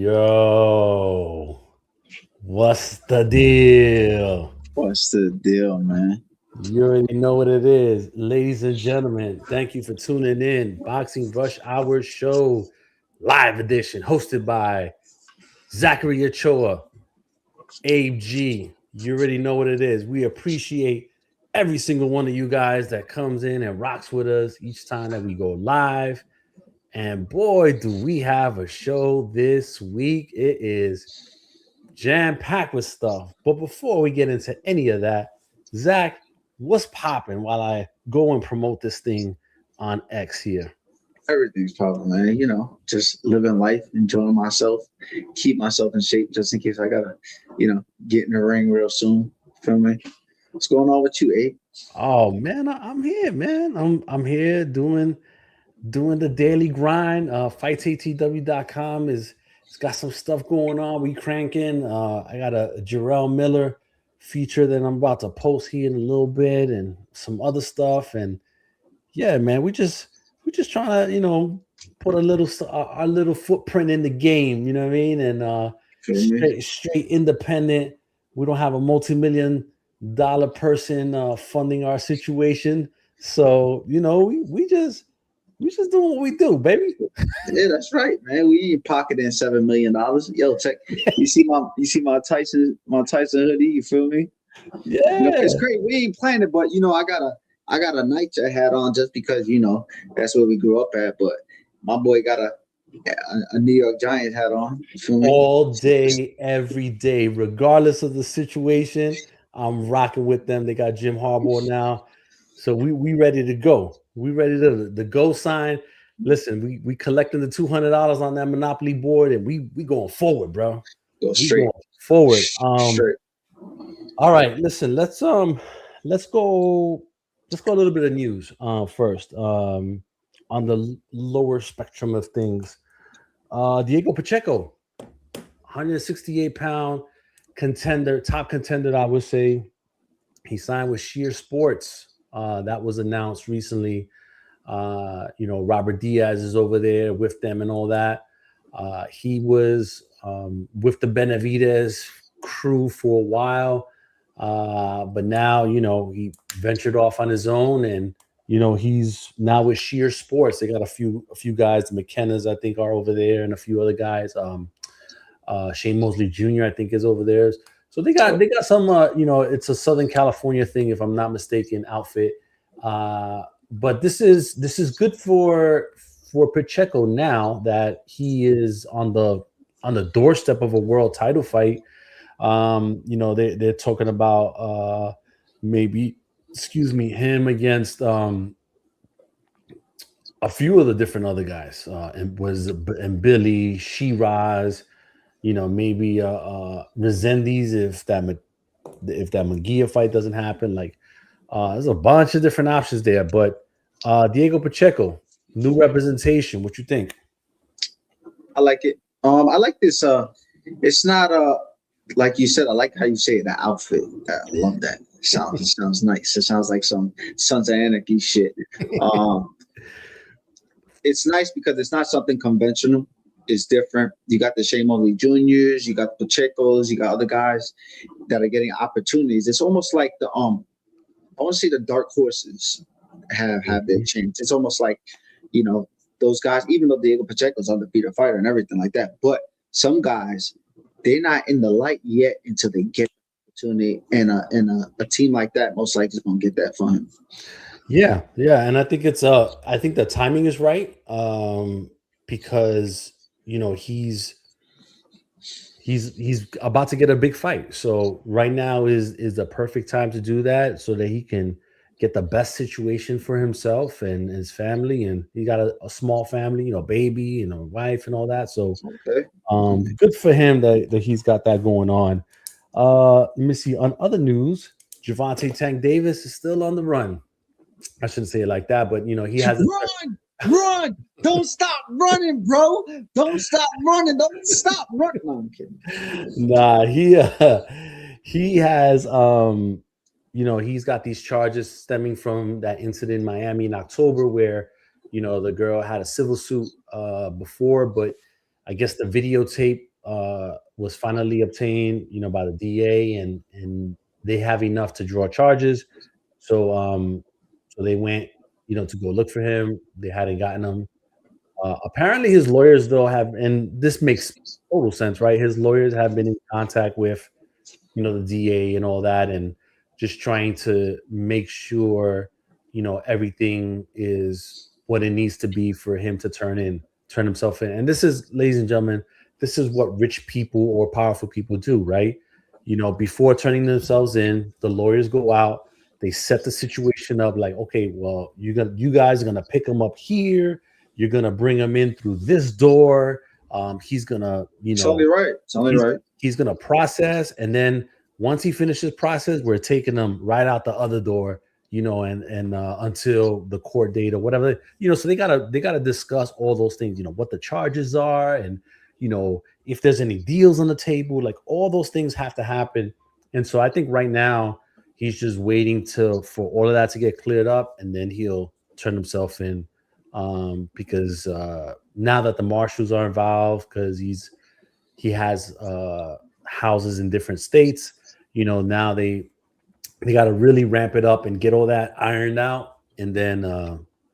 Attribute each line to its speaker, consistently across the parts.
Speaker 1: Yo, what's the deal?
Speaker 2: What's the deal, man?
Speaker 1: You already know what it is. Ladies and gentlemen, thank you for tuning in. Boxing Rush Hour Show, live edition, hosted by Zachary Ochoa, Abe G. You already know what it is. We appreciate every single one of you guys that comes in and rocks with us each time that we go live. And boy, do we have a show this week. It is jam-packed with stuff. But before we get into any of that, Zach, what's popping while I go and promote this thing on X here?
Speaker 2: Everything's popping, man. Just living life, enjoying myself, keep myself in shape just in case I gotta, get in the ring real soon. Feel me? What's going on with you, Abe?
Speaker 1: Oh man, I'm here, man. I'm here doing the daily grind. FightsATW.com is it's got some stuff going on. We cranking. I got a Jarrell Miller feature that I'm about to post here in a little bit, and some other stuff. And yeah, man, we just trying to put a little our little footprint in the game. You know what I mean? And
Speaker 2: Feel me?
Speaker 1: straight independent. We don't have a multi-million-dollar person funding our situation. So we just doing what we do, baby.
Speaker 2: Yeah, that's right, man. We ain't pocketing $7 million. Yo, check. You see my Tyson hoodie. You feel me?
Speaker 1: Yeah.
Speaker 2: It's great. We ain't planning, but I got a nightshade hat on just because that's where we grew up at. But my boy got a New York Giants hat on. You feel me?
Speaker 1: All day, every day, regardless of the situation, I'm rocking with them. They got Jim Harbaugh now. So we ready to go. We ready to the go sign. Listen, we collecting the $200 on that Monopoly board, and we going forward, bro.
Speaker 2: Go
Speaker 1: We
Speaker 2: straight,
Speaker 1: going forward.
Speaker 2: straight.
Speaker 1: All right, listen, let's go a little bit of news first. On the lower spectrum of things. Diego Pacheco, 168-pound contender, top contender, I would say. He signed with Sheer Sports. That was announced recently. Robert Diaz is over there with them and all that. He was with the Benavidez crew for a while, but now he ventured off on his own, and he's now with Sheer Sports. They got a few guys. The McKennas, I think, are over there, and a few other guys. Shane Mosley Jr., I think, is over there. So they got some. It's a Southern California thing, if I'm not mistaken, outfit. But this is good for Pacheco now that he is on the doorstep of a world title fight. They're talking about maybe, him against a few of the different other guys. And Billy Shiraz, maybe Resendiz if that Magia fight doesn't happen. Like, there's a bunch of different options there, but Diego Pacheco, new representation. What you think?
Speaker 2: I like it. I like this. It's not like you said. I like how you say it, the outfit. I love that. It sounds nice. It sounds like some Sons of Anarchy shit. It's nice because it's not something conventional. It's different. You got the Shane Mosley Juniors, you got Pachecos, you got other guys that are getting opportunities. It's almost like I want to see the dark horses have their chance. It's almost like, those guys, even though Diego Pacheco's undefeated fighter and everything like that, but some guys, they're not in the light yet until they get the opportunity. And a team like that most likely is gonna get that for him.
Speaker 1: Yeah, and I think I think the timing is right, because he's about to get a big fight. So right now is the perfect time to do that, so that he can get the best situation for himself and his family. And he got a small family, baby and a wife and all that. So
Speaker 2: Okay.
Speaker 1: good for him that he's got that going on. Let me see. On other news, Javante Tank Davis is still on the run. I shouldn't say it like that, but he has
Speaker 2: Run! Don't stop running, bro! Don't stop running! Don't stop running! No, I'm kidding.
Speaker 1: Nah, he has he's got these charges stemming from that incident in Miami in October where the girl had a civil suit before, but I guess the videotape was finally obtained, by the DA, and they have enough to draw charges. So they went, to go look for him. They hadn't gotten him. Apparently, his lawyers though have, and this makes total sense, right? His lawyers have been in contact with, the DA and all that, and just trying to make sure, everything is what it needs to be for him to turn himself in. And this is, ladies and gentlemen, this is what rich people or powerful people do, right? Before turning themselves in, the lawyers go out, they set the situation up like, okay, well, you guys are gonna pick him up here, you're gonna bring him in through this door. He's gonna,
Speaker 2: It's only right. It's only right.
Speaker 1: He's gonna process, and then once he finishes process, we're taking him right out the other door, and until the court date or whatever, So they gotta discuss all those things, what the charges are, and if there's any deals on the table, like all those things have to happen. And so I think right now he's just waiting for all of that to get cleared up, and then he'll turn himself in. Because now that the marshals are involved, because he has houses in different states, now they got to really ramp it up and get all that ironed out, and then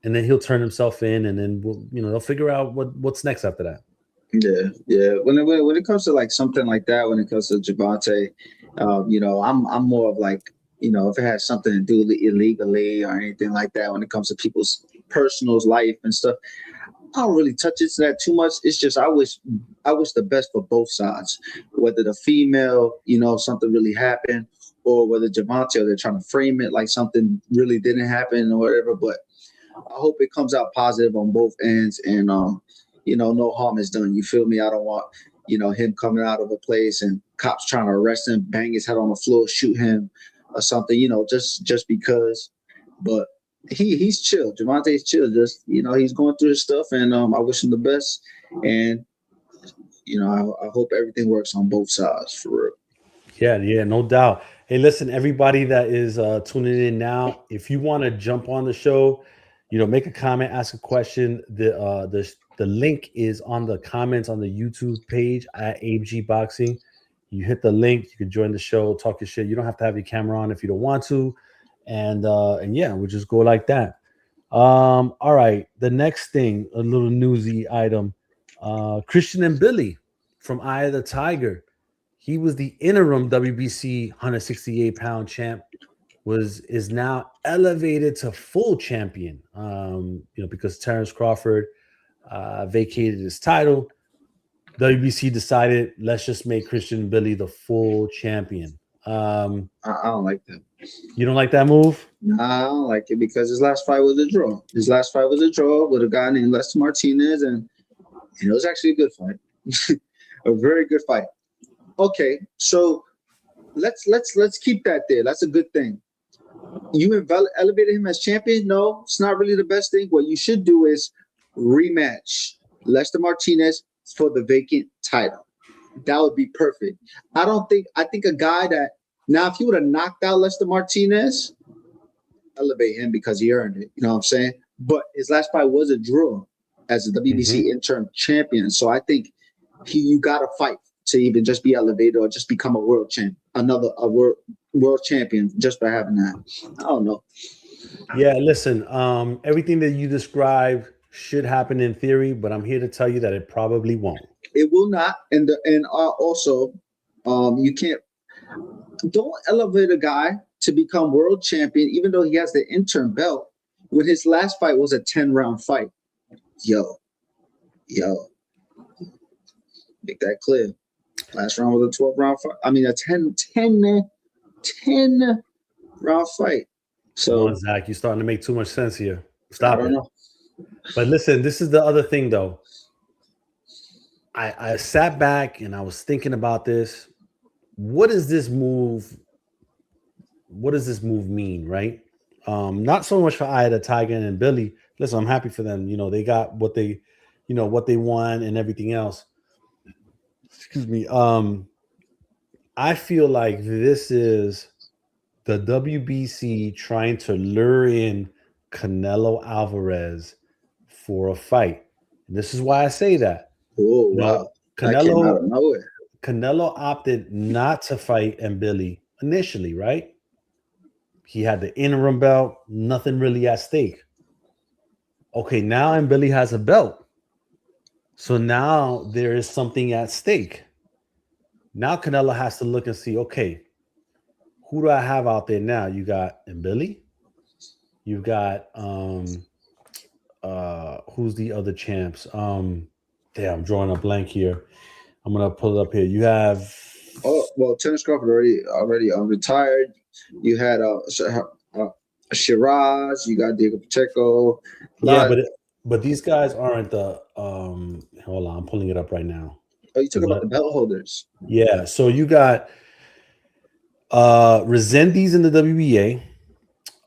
Speaker 1: he'll turn himself in, and then they'll figure out what's next after that.
Speaker 2: Yeah. When it comes to like something like that, when it comes to Gervonta, I'm more of like, if it has something to do illegally or anything like that, when it comes to people's personal life and stuff, I don't really touch into that too much. It's just I wish the best for both sides, whether the female, something really happened, or whether Gervonta, they're trying to frame it like something really didn't happen or whatever. But I hope it comes out positive on both ends, and no harm is done. You feel me? I don't want him coming out of a place and cops trying to arrest him, bang his head on the floor, shoot him or something, just because. But he's chill. Gervonta's chill. Just he's going through his stuff, and I wish him the best. And I hope everything works on both sides for real.
Speaker 1: Yeah, no doubt. Hey, listen, everybody that is tuning in now, if you want to jump on the show, make a comment, ask a question. The link is on the comments on the YouTube page at ABG Boxing. You hit the link, you can join the show, talk your shit. You don't have to have your camera on if you don't want to. And yeah, we'll just go like that. All right. The next thing, a little newsy item. Christian and Billy from Eye of the Tiger. He was the interim WBC 168-pound champ, is now elevated to full champion. Because Terrence Crawford vacated his title. WBC decided, let's just make Christian and Billy the full champion.
Speaker 2: I don't like that.
Speaker 1: You don't like that move?
Speaker 2: No, I don't like it because his last fight was a draw. His last fight was a draw with a guy named Lester Martinez, and it was actually a good fight. A very good fight. Okay, so let's keep that there. That's a good thing. You elevated him as champion? No, it's not really the best thing. What you should do is rematch Lester Martinez for the vacant title. That would be perfect. I think a guy that, now if you would have knocked out Lester Martinez, elevate him because he earned it. You know what I'm saying? But his last fight was a draw as a WBC interim champion. So I think you got to fight to even just be elevated or just become a world champ, world champion just by having that. I don't know.
Speaker 1: Yeah, listen, everything that you described should happen in theory, but I'm here to tell you that it probably won't.
Speaker 2: It will not. And also, you don't elevate a guy to become world champion, even though he has the interim belt, when his last fight was a 10-round fight. Yo. Make that clear. Last round was a 12-round fight. I mean, a 10-round fight. So,
Speaker 1: come on, Zach, you're starting to make too much sense here. Stop it. Know. But listen, this is the other thing, though. I sat back and I was thinking about this. What does this move mean, right? Not so much for Eye of the Tiger and Billy. Listen, I'm happy for them. They got what they want and everything else. Excuse me. I feel like this is the WBC trying to lure in Canelo Alvarez for a fight. And this is why I say that.
Speaker 2: Oh, wow. That came out
Speaker 1: Canelo
Speaker 2: of nowhere.
Speaker 1: Canelo opted not to fight Mbili initially, right? He had the interim belt, nothing really at stake. Okay, now Mbili has a belt. So now there is something at stake. Now Canelo has to look and see, okay, who do I have out there now? You got Mbili. You've got who's the other champs? I'm drawing a blank here. I'm gonna pull it up here. You have
Speaker 2: Oh well, Tennis Crawford already retired. You had Shiraz. You got Diego Pacheco.
Speaker 1: yeah, but these guys aren't the hold on, I'm pulling it up right now.
Speaker 2: Oh, you talk about the belt holders.
Speaker 1: Yeah, so you got Resendiz in the WBA.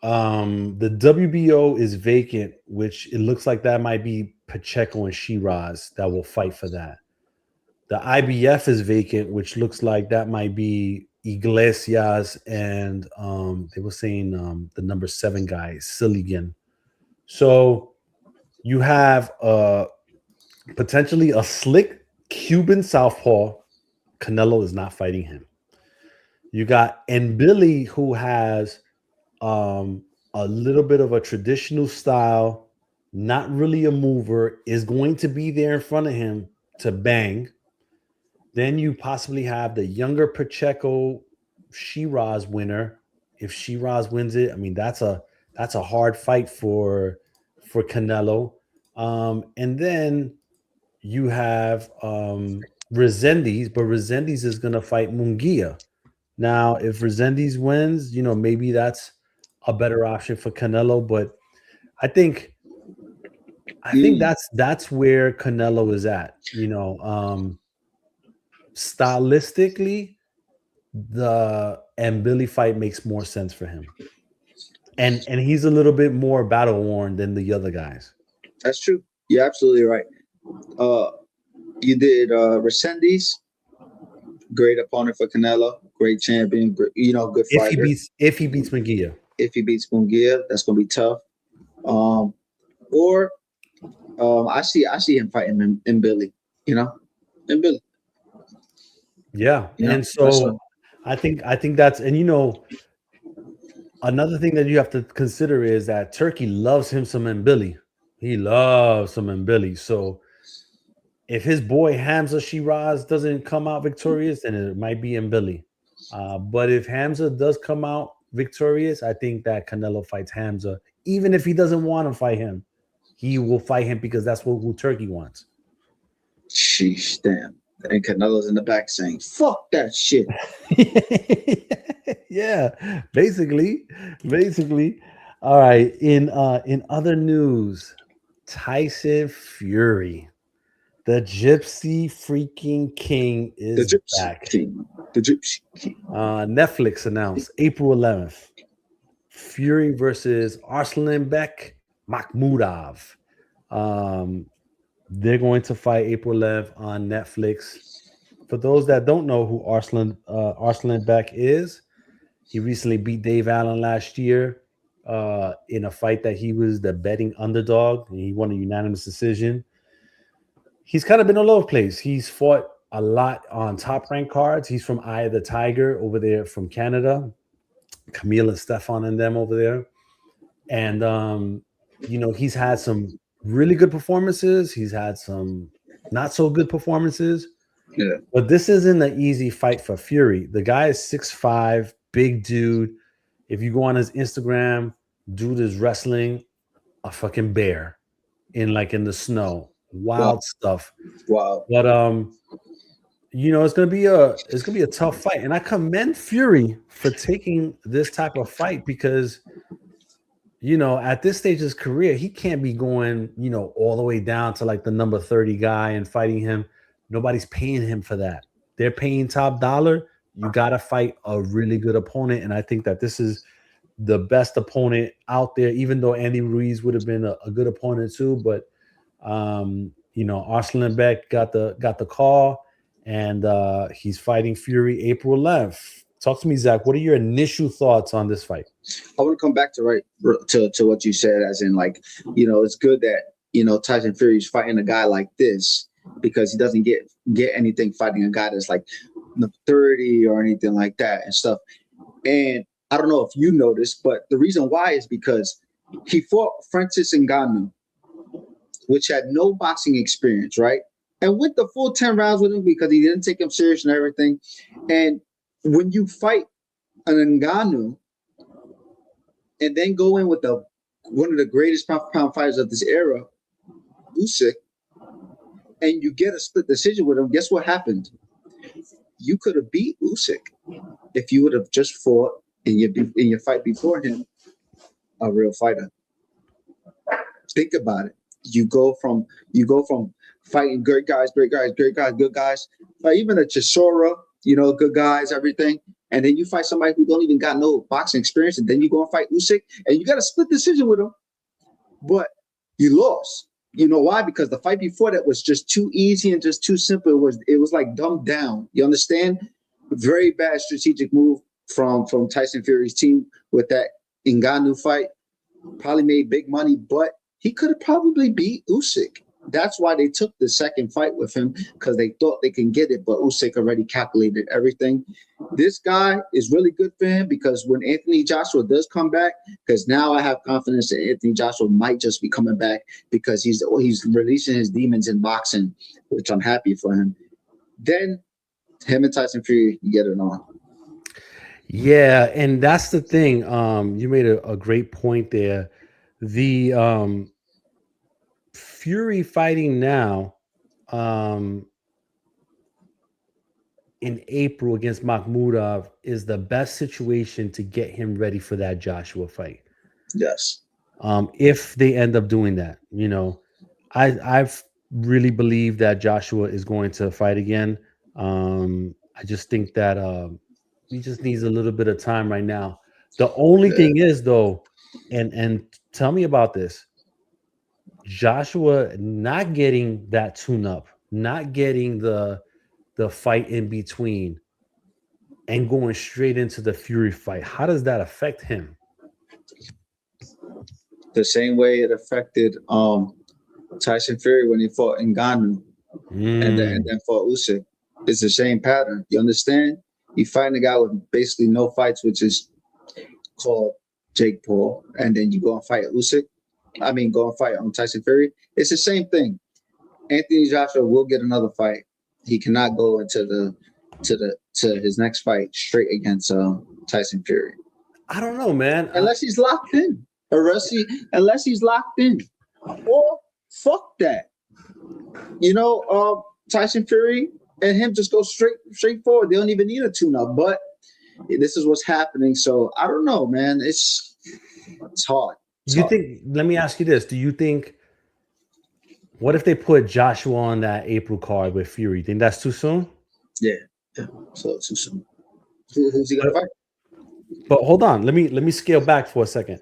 Speaker 1: The WBO is vacant, which it looks like that might be Pacheco and Shiraz that will fight for that. The IBF is vacant, which looks like that might be Iglesias and they were saying the number 7 guy, Silligan. So you have potentially a slick Cuban southpaw. Canelo is not fighting him. You got Mbili, who has a little bit of a traditional style, not really a mover, is going to be there in front of him to bang. Then you possibly have the younger Pacheco Shiraz winner. If Shiraz wins it, I mean that's a hard fight for Canelo. And then you have Resendiz, but Resendiz is going to fight Munguia. Now, if Resendiz wins, maybe that's a better option for Canelo. But I think that's where Canelo is at. Stylistically, the Mbili fight makes more sense for him, and he's a little bit more battle worn than the other guys.
Speaker 2: That's true. You're absolutely right. You did Resendiz, great opponent for Canelo, great champion, good fighter.
Speaker 1: If he beats Munguia.
Speaker 2: If he beats Munguia, that's gonna be tough. I see him fighting Mbili. Mbili.
Speaker 1: Yeah, and so I think that's, and another thing that you have to consider is that Turkey loves him some Mbili. He loves some Mbili. So if his boy Hamza Shiraz doesn't come out victorious, then it might be Mbili. But if Hamza does come out victorious, I think that Canelo fights Hamza. Even if he doesn't want to fight him, he will fight him because that's who Turkey wants.
Speaker 2: Sheesh, damn. And Canelo's in the back saying, fuck that shit.
Speaker 1: Yeah, basically. All right. In other news, Tyson Fury, the Gypsy freaking King, is back.
Speaker 2: The Gypsy King.
Speaker 1: Netflix announced April 11th, Fury versus Arslanbek Makhmudov. They're going to fight April 11th on Netflix. For those that don't know who Arslanbek is, he recently beat Dave Allen last year in a fight that he was the betting underdog, and he won a unanimous decision. He's kind of been all over the place. He's fought a lot on top-ranked cards. He's from Eye of the Tiger over there from Canada. Camille and Stefan and them over there. And, he's had some really good performances. He's had some not so good performances.
Speaker 2: Yeah.
Speaker 1: But this isn't an easy fight for Fury. The guy is 6'5", big dude. If you go on his Instagram, dude is wrestling a fucking bear in the snow. Wild stuff.
Speaker 2: Wow.
Speaker 1: But it's gonna be a tough fight. And I commend Fury for taking this type of fight because at this stage of his career, he can't be going, all the way down to the number 30 guy and fighting him. Nobody's paying him for that. They're paying top dollar. You got to fight a really good opponent. And I think that this is the best opponent out there, even though Andy Ruiz would have been a good opponent too. But, Arslanbek got the call, and he's fighting Fury April 11th. Talk to me, Zach. What are your initial thoughts on this fight?
Speaker 2: I want to come back to what you said, as in it's good that Tyson Fury is fighting a guy like this, because he doesn't get anything fighting a guy that's like 30 or anything like that and stuff. And I don't know if you noticed, but the reason why is because he fought Francis Ngannou, which had no boxing experience, right? And went the full 10 rounds with him because he didn't take him serious and everything. And when you fight an Ngannou and then go in with one of the greatest pound-for-pound fighters of this era, Usyk, and you get a split decision with him, guess what happened? You could have beat Usyk if you would have just fought in your fight before him, a real fighter. Think about it. You go from fighting great guys, good guys, even a Chisora, good guys, everything. And then you fight somebody who don't even got no boxing experience, and then you go and fight Usyk, and you got a split decision with him, but you lost. You know why? Because the fight before that was just too easy and just too simple. It was like dumbed down. You understand? Very bad strategic move from Tyson Fury's team with that Ngannou fight. Probably made big money, but he could have probably beat Usyk. That's why they took the second fight with him, because they thought they can get it, but Usyk already calculated everything. This guy is really good for him, because when Anthony Joshua does come back, because now I have confidence that Anthony Joshua might just be coming back because he's releasing his demons in boxing, which I'm happy for him. Then him and Tyson Fury get it on.
Speaker 1: Yeah, and that's the thing. You made a great point there. The Fury fighting now in April against Makhmudov is the best situation to get him ready for that Joshua fight.
Speaker 2: Yes.
Speaker 1: If they end up doing that, I've really believe that Joshua is going to fight again. I just think that he just needs a little bit of time right now. The only thing is, though, and tell me about this. Joshua not getting that tune-up, not getting the fight in between, and going straight into the Fury fight. How does that affect him?
Speaker 2: The same way it affected Tyson Fury when he fought Ngannou and then fought Usyk. It's the same pattern. You understand? You fight a guy with basically no fights, which is called Jake Paul, and then you go and fight Usyk. Go and fight on Tyson Fury. It's the same thing. Anthony Joshua will get another fight. He cannot go into his next fight straight against Tyson Fury.
Speaker 1: I don't know, man.
Speaker 2: Unless he's locked in. Unless he's locked in. Or fuck that. Tyson Fury and him just go straight forward. They don't even need a tune-up. But this is what's happening. So I don't know, man. It's hard.
Speaker 1: Let me ask you this. Do you think, what if they put Joshua on that April card with Fury? Think that's too soon?
Speaker 2: Yeah. So too soon. Who's he gonna fight?
Speaker 1: But hold on. Let me scale back for a second.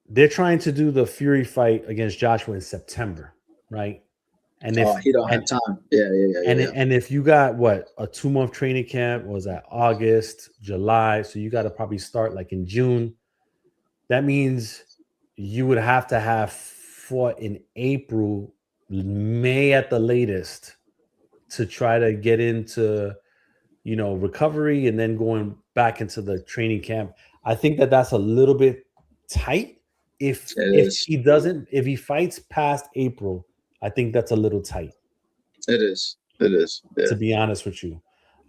Speaker 1: They're trying to do the Fury fight against Joshua in September, right? And if
Speaker 2: he don't have time. Yeah.
Speaker 1: And if you got a 2-month training camp, was that August, July? So you got to probably start like in June. That means you would have to have fought in April, May at the latest, to try to get into, recovery and then going back into the training camp. I think that's a little bit tight. If he fights past April, I think that's a little tight.
Speaker 2: It is. Yeah.
Speaker 1: To be honest with you.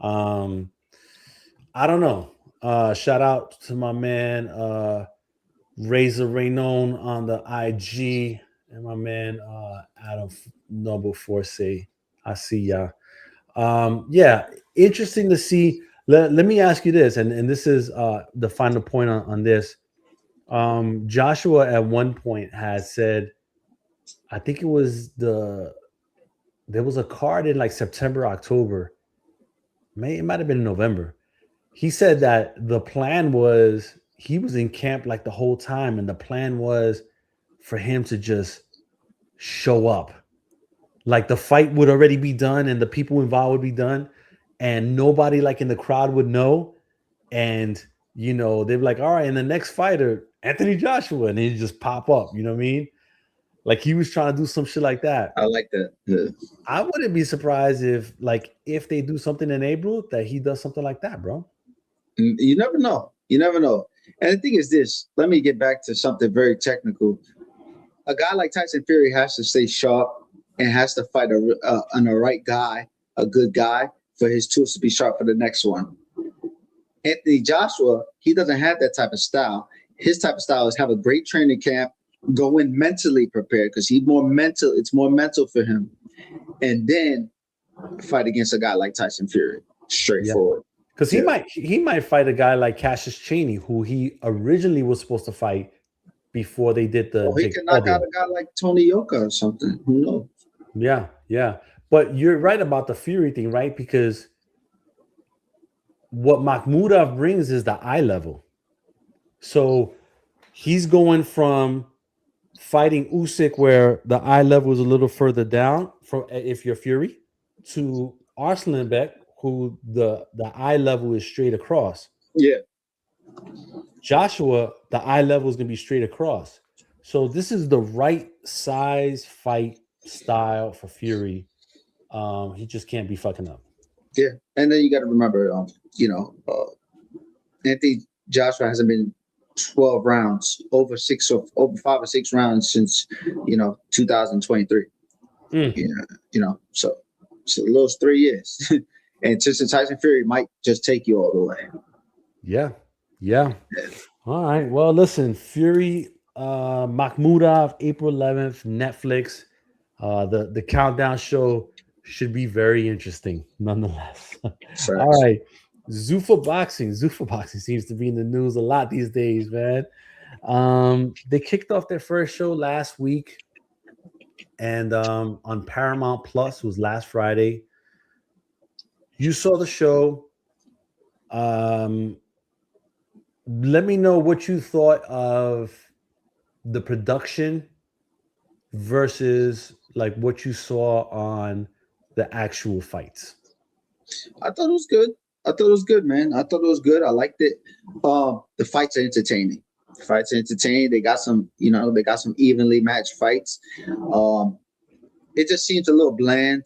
Speaker 1: I don't know. Shout out to my man, Razor Raynon on the IG, and my man Adam Noble Force. I see ya. Yeah, interesting to see. Let me ask you this, and this is the final point on this. Joshua at one point had said, I think it was there was a card in like September, October. It might have been November. He said that the plan was, he was in camp like the whole time, and the plan was for him to just show up. Like the fight would already be done and the people involved would be done, and nobody like in the crowd would know. And they'd be like, all right, and the next fighter, Anthony Joshua, and he'd just pop up. You know what I mean? Like he was trying to do some shit like that.
Speaker 2: I like that. Yeah.
Speaker 1: I wouldn't be surprised if they do something in April that he does something like that, bro.
Speaker 2: You never know. You never know. And the thing is this. Let me get back to something very technical. A guy like Tyson Fury has to stay sharp and has to fight on a right guy, a good guy, for his tools to be sharp for the next one. Anthony Joshua, he doesn't have that type of style. His type of style is have a great training camp, go in mentally prepared because he's more mental. It's more mental for him, and then fight against a guy like Tyson Fury. Straightforward.
Speaker 1: Because he might fight a guy like Cassius Chaney, who he originally was supposed to fight before they did the.
Speaker 2: He can knock out a guy like Tony Yoka or something. Who knows?
Speaker 1: Yeah. But you're right about the Fury thing, right? Because what Makhmudov brings is the eye level. So he's going from fighting Usyk, where the eye level is a little further down, from if you're Fury, to Arslanbek, who the eye level is straight across.
Speaker 2: Yeah.
Speaker 1: Joshua, the eye level is going to be straight across. So this is the right size fight style for Fury. He just can't be fucking up.
Speaker 2: Yeah, and then you got to remember, Anthony Joshua hasn't been 12 rounds, over 5 or 6 rounds since 2023. So it's a little 3 years, and since Tyson Fury might just take you all the way.
Speaker 1: Yeah. All right. Well, listen, Fury, Makhmudov, April 11th, Netflix. The countdown show should be very interesting, nonetheless. All right. Zuffa boxing seems to be in the news a lot these days, man. They kicked off their first show last week, and on Paramount Plus was last Friday. You saw the show. Let me know what you thought of the production versus like what you saw on the actual fights.
Speaker 2: I thought it was good. Man. I thought it was good. I liked it. The fights are entertaining. They got some evenly matched fights. It just seems a little bland.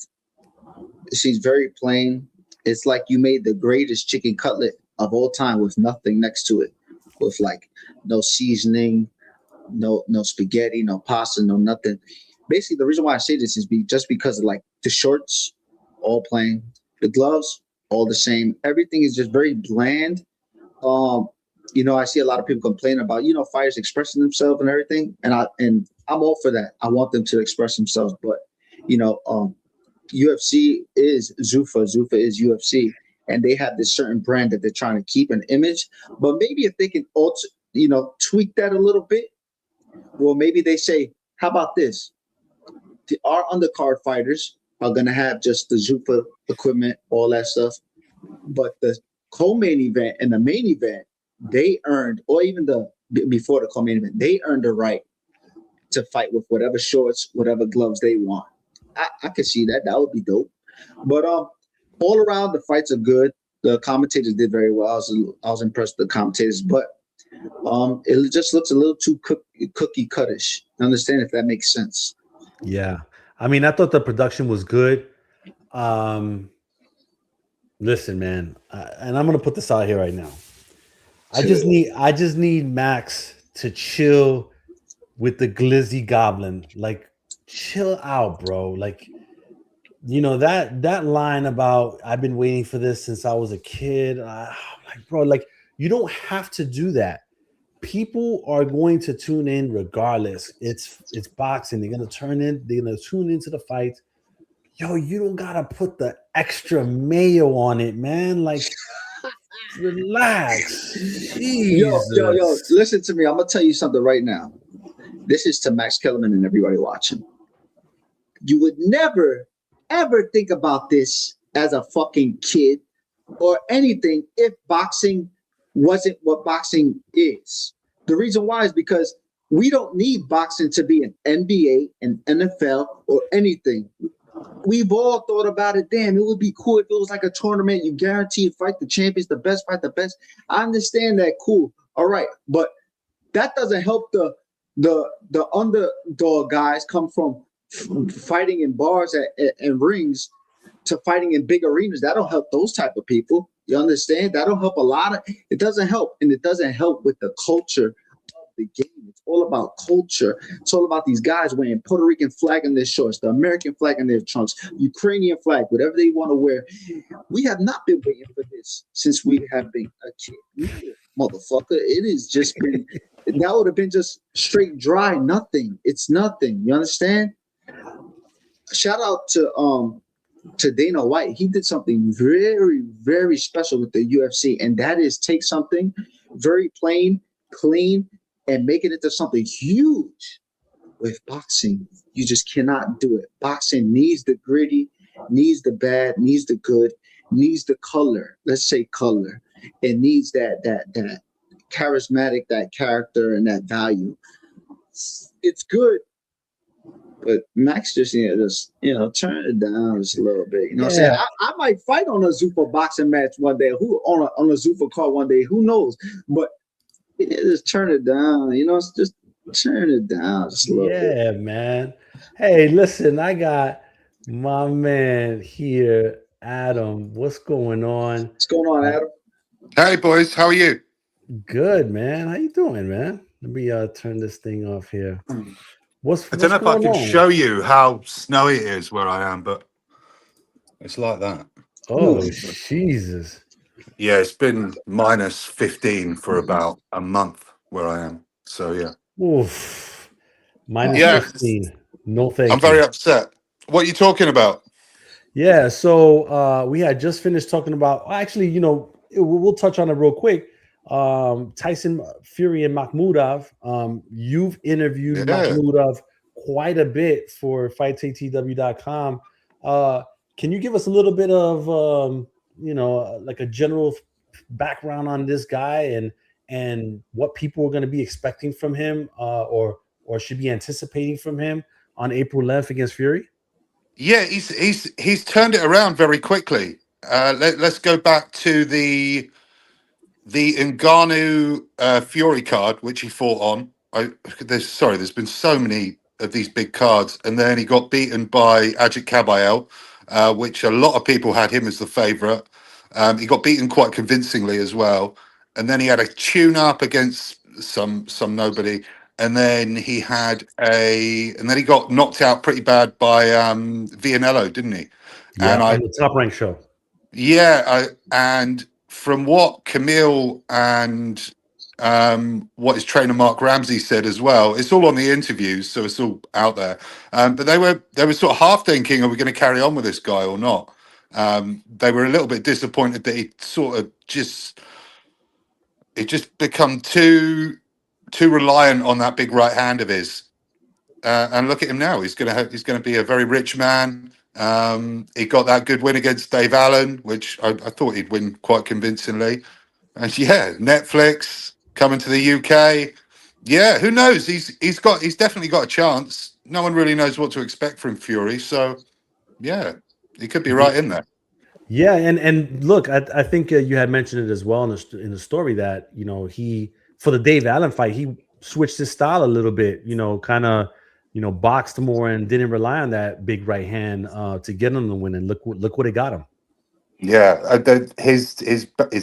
Speaker 2: It seems very plain. It's like you made the greatest chicken cutlet of all time with nothing next to it, with like no seasoning, no spaghetti, no pasta, no nothing. Basically, the reason why I say this is just because of like the shorts, all plain, the gloves, all the same. Everything is just very bland. I see a lot of people complain about fighters expressing themselves and everything, and I'm all for that. I want them to express themselves, but UFC is Zuffa. Zuffa is UFC, and they have this certain brand that they're trying to keep an image. But maybe if they can tweak that a little bit, well, maybe they say, how about this? Our undercard fighters are going to have just the Zuffa equipment, all that stuff. But the co-main event and the main event, they earned, or even before the co-main event, they earned the right to fight with whatever shorts, whatever gloves they want. I could see that. That would be dope. But all around, the fights are good. The commentators did very well. I was impressed with the commentators, but it just looks a little too cookie cuttish. I understand if that makes sense.
Speaker 1: Yeah. I mean, I thought the production was good. Listen, man, and I'm going to put this out here right now. I just need Max to chill with the glizzy goblin. Like, chill out, bro. Like, that line about I've been waiting for this since I was a kid. Like, bro, like, you don't have to do that. People are going to tune in regardless. It's boxing. They're gonna tune into the fights. Yo, you don't gotta put the extra mayo on it, man. Like, relax.
Speaker 2: Yo, listen to me. I'm gonna tell you something right now. This is to Max Kellerman and everybody watching. You would never, ever think about this as a fucking kid or anything if boxing wasn't what boxing is. The reason why is because we don't need boxing to be an NBA, an NFL, or anything. We've all thought about it. Damn, it would be cool if it was like a tournament. You guarantee fight the champions, the best fight the best. I understand that. Cool. All right. But that doesn't help the the underdog guys come from fighting in bars and rings to fighting in big arenas. That'll help those type of people. You understand? That'll help a lot of. It doesn't help, and it doesn't help with the culture of the game. It's all about culture. It's all about these guys wearing Puerto Rican flag in their shorts, the American flag in their trunks, Ukrainian flag, whatever they want to wear. We have not been waiting for this since we have been a kid. Motherfucker, it is just been. That would have been just straight dry, nothing. It's nothing. You understand? Shout out to Dana White. He did something very, very special with the UFC, and that is take something very plain, clean, and make it into something huge. With boxing, you just cannot do it. Boxing needs the gritty, needs the bad, needs the good, needs the color. Let's say color. It needs that charismatic, that character, and that value. It's good. But Max just turn it down just a little bit. You know what I'm saying? I might fight on a Zuffa boxing match one day. Who on a Zuffa card one day? Who knows? But just turn it down. Just turn it down just a little bit.
Speaker 1: Yeah, man. Hey, listen, I got my man here, Adam. What's going on?
Speaker 2: What's going on, Adam?
Speaker 3: Hey, boys. How are you?
Speaker 1: Good, man. How you doing, man? Let me turn this thing off here.
Speaker 3: I don't know if I can show you how snowy it is where I am, but it's like that.
Speaker 1: Oh, Jesus.
Speaker 3: Yeah, it's been minus 15 for about a month where I am. So, yeah.
Speaker 1: Oof. Minus 15. No thank you.
Speaker 3: I'm very upset. What are you talking about?
Speaker 1: Yeah, so we had just finished talking about, actually, we'll touch on it real quick. Tyson Fury and Makhmudov. You've interviewed Makhmudov quite a bit for fighttv.com. Can you give us a little bit of like a general background on this guy and what people are going to be expecting from him or should be anticipating from him on April 11th against Fury?
Speaker 3: Yeah, he's turned it around very quickly. Let's go back to the Ngannou Fury card, which he fought on. There's been so many of these big cards, and then he got beaten by Ajit Kabayel, which a lot of people had him as the favourite. He got beaten quite convincingly as well, and then he had a tune-up against some nobody, and then he got knocked out pretty bad by Vianello, didn't he?
Speaker 1: Yeah, on the Top Rank show.
Speaker 3: Yeah, and from what Camille and what his trainer Mark Ramsey said as well, it's all on the interviews, so it's all out there. But they were sort of half thinking, are we going to carry on with this guy or not? They were a little bit disappointed that he sort of just become too reliant on that big right hand of his. And look at him now; he's going to be a very rich man. He got that good win against Dave Allen, which I thought he'd win quite convincingly. And yeah, Netflix coming to the UK. Yeah, who knows? He's definitely got a chance. No one really knows what to expect from Fury. So yeah, he could be right in there.
Speaker 1: Yeah, and look, I think you had mentioned it as well in the story that he, for the Dave Allen fight, he switched his style a little bit. Kind of boxed more and didn't rely on that big right hand to get him the win. And look what it got him.
Speaker 3: Yeah, his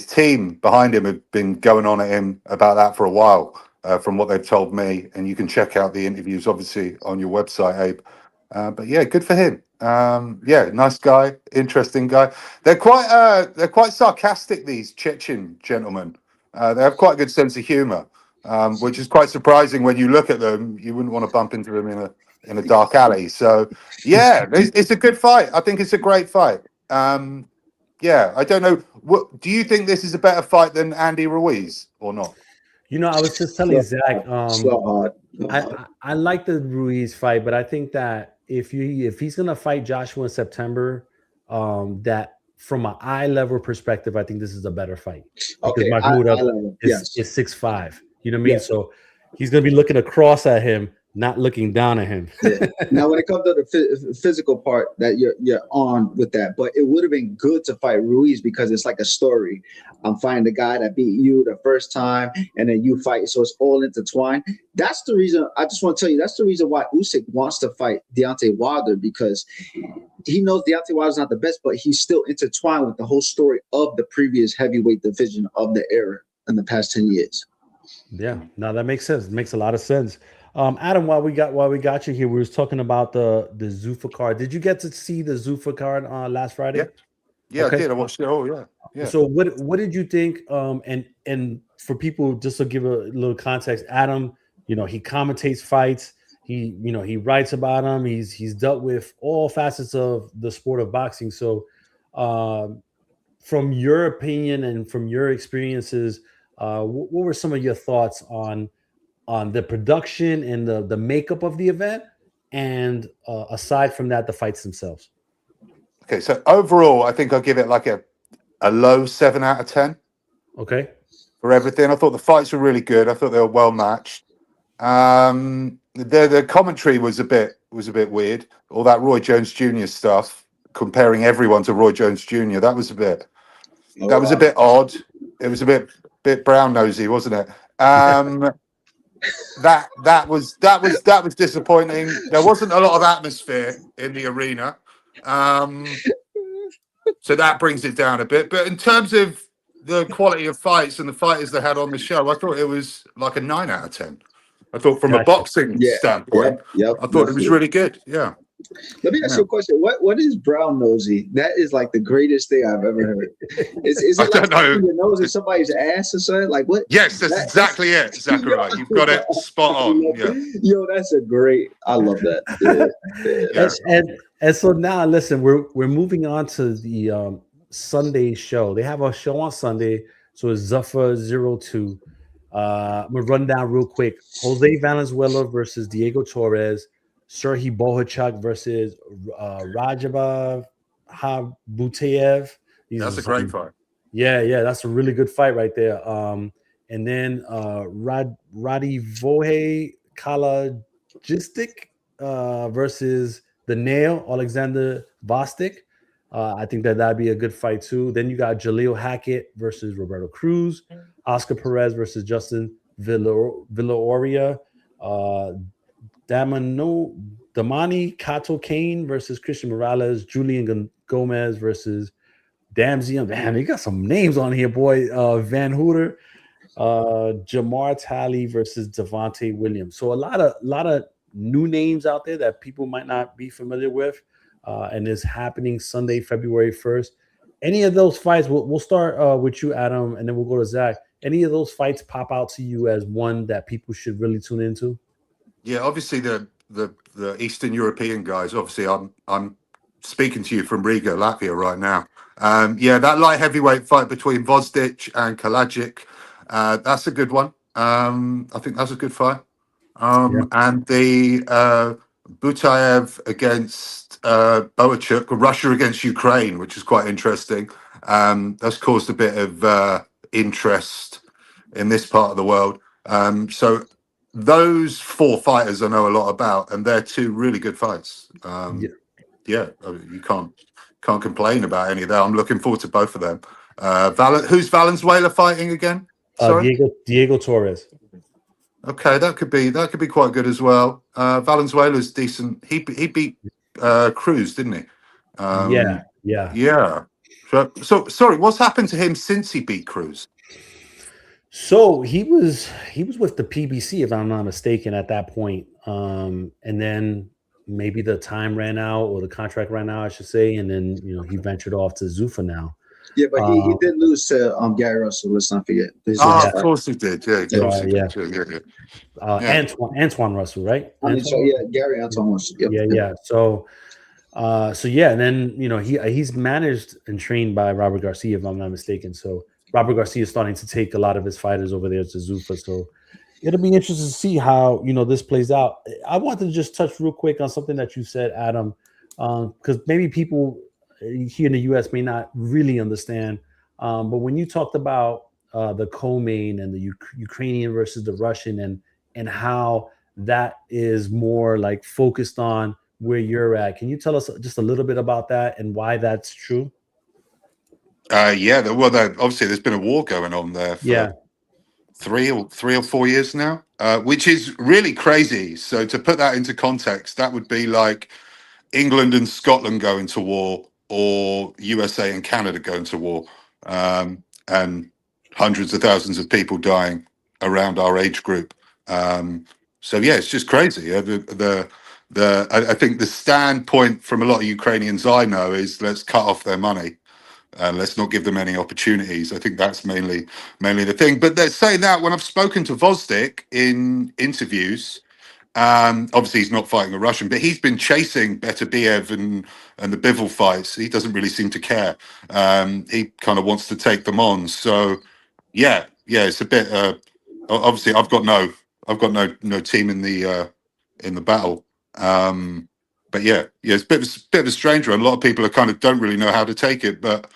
Speaker 3: team behind him have been going on at him about that for a while, from what they've told me. And you can check out the interviews, obviously, on your website, Abe. But yeah, good for him. Yeah, nice guy, interesting guy. They're quite sarcastic, these Chechen gentlemen. They have quite a good sense of humor, which is quite surprising when you look at them. You wouldn't want to bump into them in a dark alley. So yeah, it's a good fight. I think it's a great fight. Yeah, I don't know. What do you think? This is a better fight than Andy Ruiz or not?
Speaker 1: I was just telling Zach. I like the Ruiz fight, but I think that if he's gonna fight Joshua in September, that from an eye level perspective, I think this is a better fight because Makhmudov is 6'5". You know what I mean? Yes. So he's gonna be looking across at him, not looking down at him.
Speaker 2: Yeah. Now, when it comes to the physical part, that you're on with that, but it would have been good to fight Ruiz because it's like a story. I'm fighting the guy that beat you the first time, and then you fight, so it's all intertwined. That's the reason. I just want to tell you, that's the reason why Usyk wants to fight Deontay Wilder, because he knows Deontay Wilder's not the best, but he's still intertwined with the whole story of the previous heavyweight division of the era in the past 10 years.
Speaker 1: Yeah, no, that makes sense. It makes a lot of sense. Adam, while we got you here, we was talking about the Zuffa card. Did you get to see the Zuffa card last Friday?
Speaker 3: Yeah,
Speaker 1: Okay.
Speaker 3: I did. I watched it. Oh, yeah.
Speaker 1: So what did you think? And for people, just to give a little context, Adam, he commentates fights. He writes about them. He's dealt with all facets of the sport of boxing. So, from your opinion and from your experiences, what were some of your thoughts on the production and the makeup of the event, and aside from that, the fights themselves?
Speaker 3: Okay, so overall, I think I'll give it like a low 7 out of 10.
Speaker 1: Okay.
Speaker 3: For everything, I thought the fights were really good. I thought they were well matched. The commentary was a bit weird. All that Roy Jones Jr. stuff, comparing everyone to Roy Jones Jr. That was a bit odd. It was a bit brown nosy, wasn't it? That was disappointing. There wasn't a lot of atmosphere in the arena, so that brings it down a bit. But in terms of the quality of fights and the fighters they had on the show, I thought it was like a 9 out of 10. I thought from a boxing standpoint, I thought it was really good. Yeah.
Speaker 2: Let me ask you a question. What is brown nosy? That is like the greatest thing I've ever heard. Is it like your nose in somebody's ass or something? Like what?
Speaker 3: Yes, that's exactly it. Exactly right. You've got it spot on. Yeah.
Speaker 2: Yo, that's I love that.
Speaker 1: Yeah. And so now, listen, we're moving on to the Sunday show. They have a show on Sunday, so it's Zuffa 02. We'll run down real quick. Jose Valenzuela versus Diego Torres. Serhiy Bohachuk versus Rajabov Habutaev.
Speaker 3: That's a great fight.
Speaker 1: Yeah, that's a really good fight right there. And then Radivoje Kalajistic versus the Nail, Alexander Vostik. I think that'd be a good fight too. Then you got Jaleel Hackett versus Roberto Cruz, Oscar Perez versus Justin Villaoria, Damani Kato Kane versus Christian Morales, Julian Gomez versus Damzian. Man, you got some names on here, boy. Van Hooter, Jamar Talley versus Devontae Williams. So a lot of new names out there that people might not be familiar with, and is happening Sunday, February 1st. Any of those fights, we'll start with you, Adam, and then we'll go to Zach. Any of those fights pop out to you as one that people should really tune into?
Speaker 3: Yeah, obviously the Eastern European guys. Obviously, I'm speaking to you from Riga, Latvia, right now. That light heavyweight fight between Vosdic and Kalajic, that's a good one. I think that's a good fight. And the Butaev against Bohachuk, Russia against Ukraine, which is quite interesting. That's caused a bit of interest in this part of the world. So those 4 fighters I know a lot about, and they're 2 really good fights. You can't complain about any of that. I'm looking forward to both of them. Who's Valenzuela fighting again? Sorry?
Speaker 1: Diego Torres.
Speaker 3: Okay, that could be quite good as well. Valenzuela's decent. He beat Cruz, didn't he? Yeah. So sorry, what's happened to him since he beat Cruz?
Speaker 1: So he was with the PBC, if I'm not mistaken, at that point. And then maybe the time ran out, or the contract ran out, I should say. And then he ventured off to Zuffa now.
Speaker 2: Yeah, but he did lose to Gary Russell. Let's not forget.
Speaker 3: Of course he did. Yeah, of course he did.
Speaker 1: Antoine Russell, right?
Speaker 2: Gary Antoine Russell. Yep.
Speaker 1: Yeah. So and then he's managed and trained by Robert Garcia, if I'm not mistaken. So Robert Garcia is starting to take a lot of his fighters over there to Zuffa. So it'll be interesting to see how this plays out. I wanted to just touch real quick on something that you said, Adam, because maybe people here in the U.S. may not really understand. But when you talked about the co-main and the Ukrainian versus the Russian, and how that is more like focused on where you're at. Can you tell us just a little bit about that and why that's true?
Speaker 3: Yeah, well, obviously there's been a war going on there for
Speaker 1: Yeah,
Speaker 3: 3 or 4 years now, which is really crazy. So to put that into context, that would be like England and Scotland going to war, or USA and Canada going to war, and hundreds of thousands of people dying around our age group. So yeah, it's just crazy. I think the standpoint from a lot of Ukrainians I know is let's cut off their money and let's not give them any opportunities. I think that's mainly the thing. But they're saying that when I've spoken to Vosdik in interviews, obviously he's not fighting a Russian, but he's been chasing Beterbiev and the Bivol fights. He doesn't really seem to care. He kind of wants to take them on. So yeah, it's a bit. Obviously, I've got no team in the battle. But yeah, it's a bit of a strange one. A lot of people are kind of don't really know how to take it, but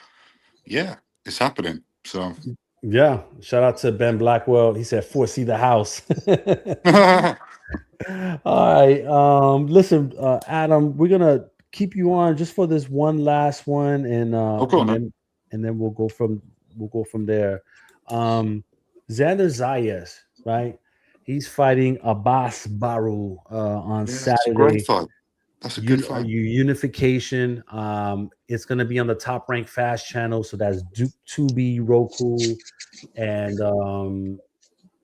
Speaker 3: yeah, it's happening. So
Speaker 1: yeah. Shout out to Ben Blackwell. He said, "Foresee the house."
Speaker 3: oh,
Speaker 1: All right. Listen, Adam, we're gonna keep you on just for this one last one,
Speaker 3: go on, then.
Speaker 1: and then we'll go from there. Um, Xander Zayas, right? He's fighting Abbas-Baraou on
Speaker 3: Yeah, it's a great
Speaker 1: Saturday.
Speaker 3: fight. That's a good fight.
Speaker 1: Unification. It's gonna be on the Top Rank Fast channel, so that's Duke 2B, Roku, and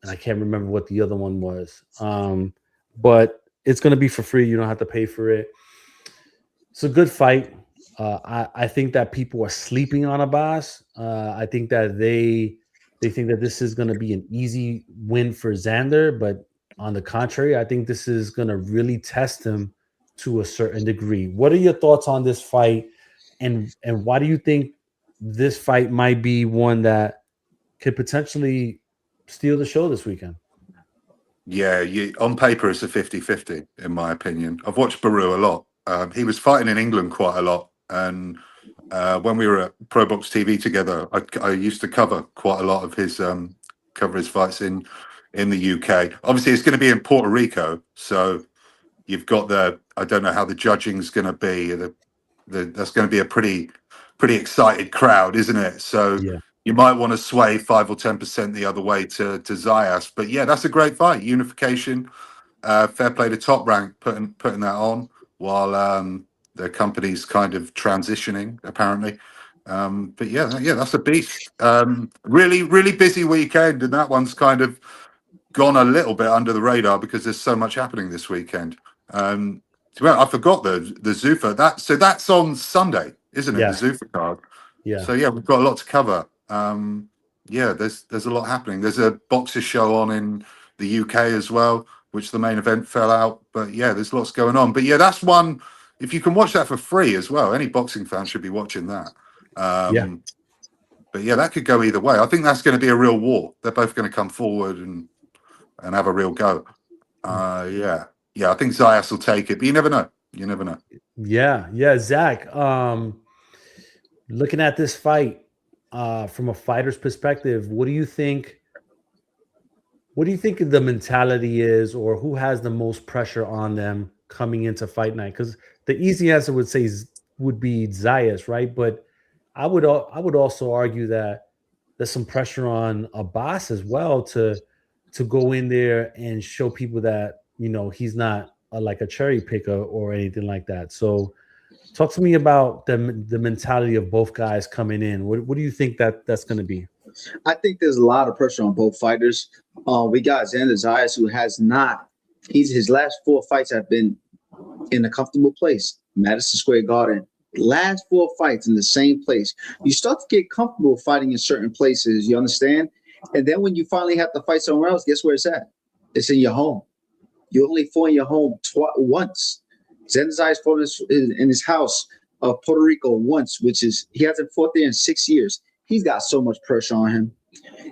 Speaker 1: I can't remember what the other one was. But it's going to be for free. You don't have to pay for it. It's a good fight. I think that people are sleeping on Abbas. I think that they think that this is going to be an easy win for Xander, but on the contrary, I think this is going to really test him to a certain degree. What are your thoughts on this fight, and why do you think this fight might be one that could potentially steal the show this weekend?
Speaker 3: Yeah, on paper it's a 50-50 in my opinion. I've watched Baru a lot. He was fighting in England quite a lot, and when we were at Pro Box TV together, I used to cover quite a lot of his fights in the UK. Obviously, it's going to be in Puerto Rico, so you've got I don't know how the judging's going to be. That's going to be a pretty excited crowd, isn't it? So
Speaker 1: Yeah.
Speaker 3: you might want to sway 5 or 10% the other way to Zayas. But yeah, that's a great fight. Unification, fair play to Top Rank putting that on while the company's kind of transitioning apparently. But yeah, that's a beast. Really busy weekend, and that one's kind of gone a little bit under the radar because there's so much happening this weekend. I forgot the Zuffa. That's on Sunday, isn't it?
Speaker 1: Yes.
Speaker 3: The Zuffa card.
Speaker 1: Yeah.
Speaker 3: So yeah, we've got a lot to cover. Yeah, there's a lot happening. There's a boxer show on in the UK as well, which the main event fell out. But yeah, there's lots going on. But yeah, that's one. If you can watch that for free as well, any boxing fan should be watching that.
Speaker 1: Yeah.
Speaker 3: But yeah, that could go either way. I think that's going to be a real war. They're both going to come forward and have a real go. Yeah, I think Zayas will take it, but you never know.
Speaker 1: Yeah. Zach, looking at this fight from a fighter's perspective, what do you think the mentality is, or who has the most pressure on them coming into fight night? Because the easy answer would be Zayas, right? But I would also argue that there's some pressure on Abbas as well to go in there and show people that he's not like a cherry picker or anything like that. So talk to me about the mentality of both guys coming in. What do you think that's going to be?
Speaker 2: I think there's a lot of pressure on both fighters. We got Xander Zayas, who has not. His last 4 fights have been in a comfortable place, Madison Square Garden. Last 4 fights in the same place. You start to get comfortable fighting in certain places. You understand? And then when you finally have to fight somewhere else, guess where it's at? It's in your home. You only fought in your home once. Xander Zayas fought in his house of Puerto Rico once, which is he hasn't fought there in 6 years. He's got so much pressure on him.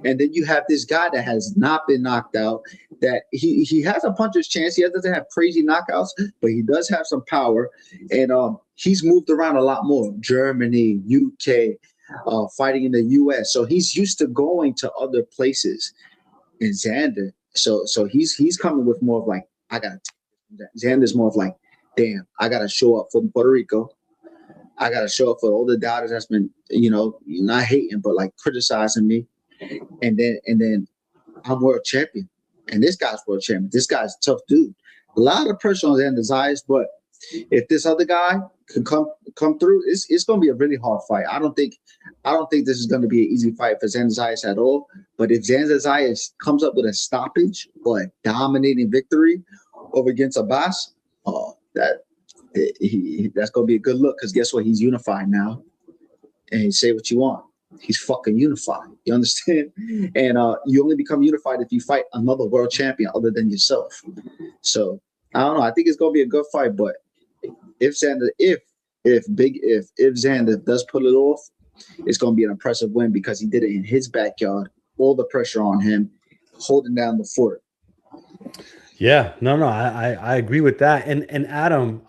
Speaker 2: And then you have this guy that has not been knocked out, that he has a puncher's chance. He doesn't have crazy knockouts, but he does have some power. And he's moved around a lot more. Germany, UK, fighting in the US. So he's used to going to other places. And Xander, so he's coming with more of like, I gotta take this. Xander's more of like, damn, I gotta show up for Puerto Rico. I gotta show up for all the doubters that's been, not hating, but like criticizing me. And then I'm world champion. And this guy's world champion. This guy's a tough dude. A lot of pressure on Xander Zayas, but if this other guy can come through, it's gonna be a really hard fight. I don't think this is gonna be an easy fight for Xander Zayas at all. But if Xander Zayas comes up with a stoppage or a dominating victory over against Abbas, that's gonna be a good look, because guess what? He's unified now. And say what you want. He's fucking unified. You understand? And you only become unified if you fight another world champion other than yourself. So I don't know. I think it's gonna be a good fight, but if Xander does pull it off, it's gonna be an impressive win because he did it in his backyard. All the pressure on him, holding down the fort.
Speaker 1: Yeah, no, I agree with that. And Adam,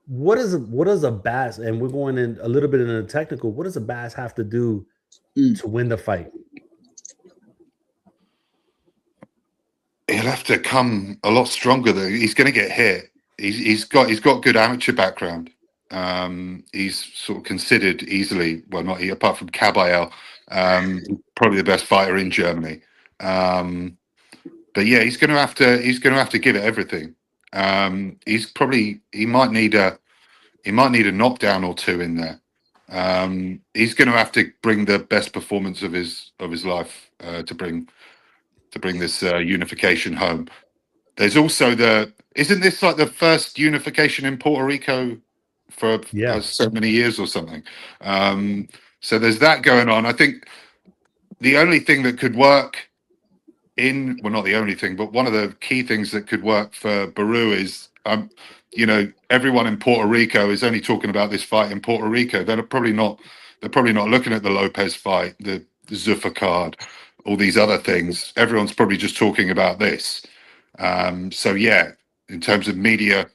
Speaker 1: what does Abbas, and we're going in a little bit into the technical, what does Abbas have to do to win the fight?
Speaker 3: He'll have to come a lot stronger though. He's going to get hit. He's got good amateur background. He's sort of considered easily, well, not he, apart from Kabayel, probably the best fighter in Germany. But yeah, he's going to have to give it everything. He might need a knockdown or two in there. He's going to have to bring the best performance of his life to bring this unification home. There's also isn't this like the first unification in Puerto Rico for so many years or something? So there's that going on. I think the only thing that could work not the only thing, but one of the key things that could work for Barou is, everyone in Puerto Rico is only talking about this fight in Puerto Rico. They're probably not looking at the Lopez fight, the Zuffa card, all these other things. Everyone's probably just talking about this. So yeah, in terms of media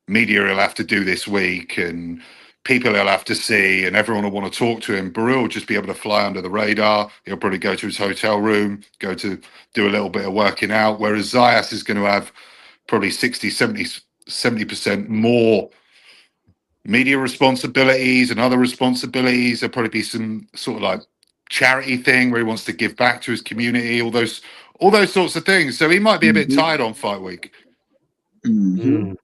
Speaker 3: he'll have to do this week, and people he'll have to see, and everyone will want to talk to him. Barou will just be able to fly under the radar. He'll probably go to his hotel room, go to do a little bit of working out, whereas Zayas is going to have probably 70% more media responsibilities and other responsibilities. There'll probably be some sort of like charity thing where he wants to give back to his community, all those sorts of things. So he might be a bit tired on fight week.
Speaker 1: That's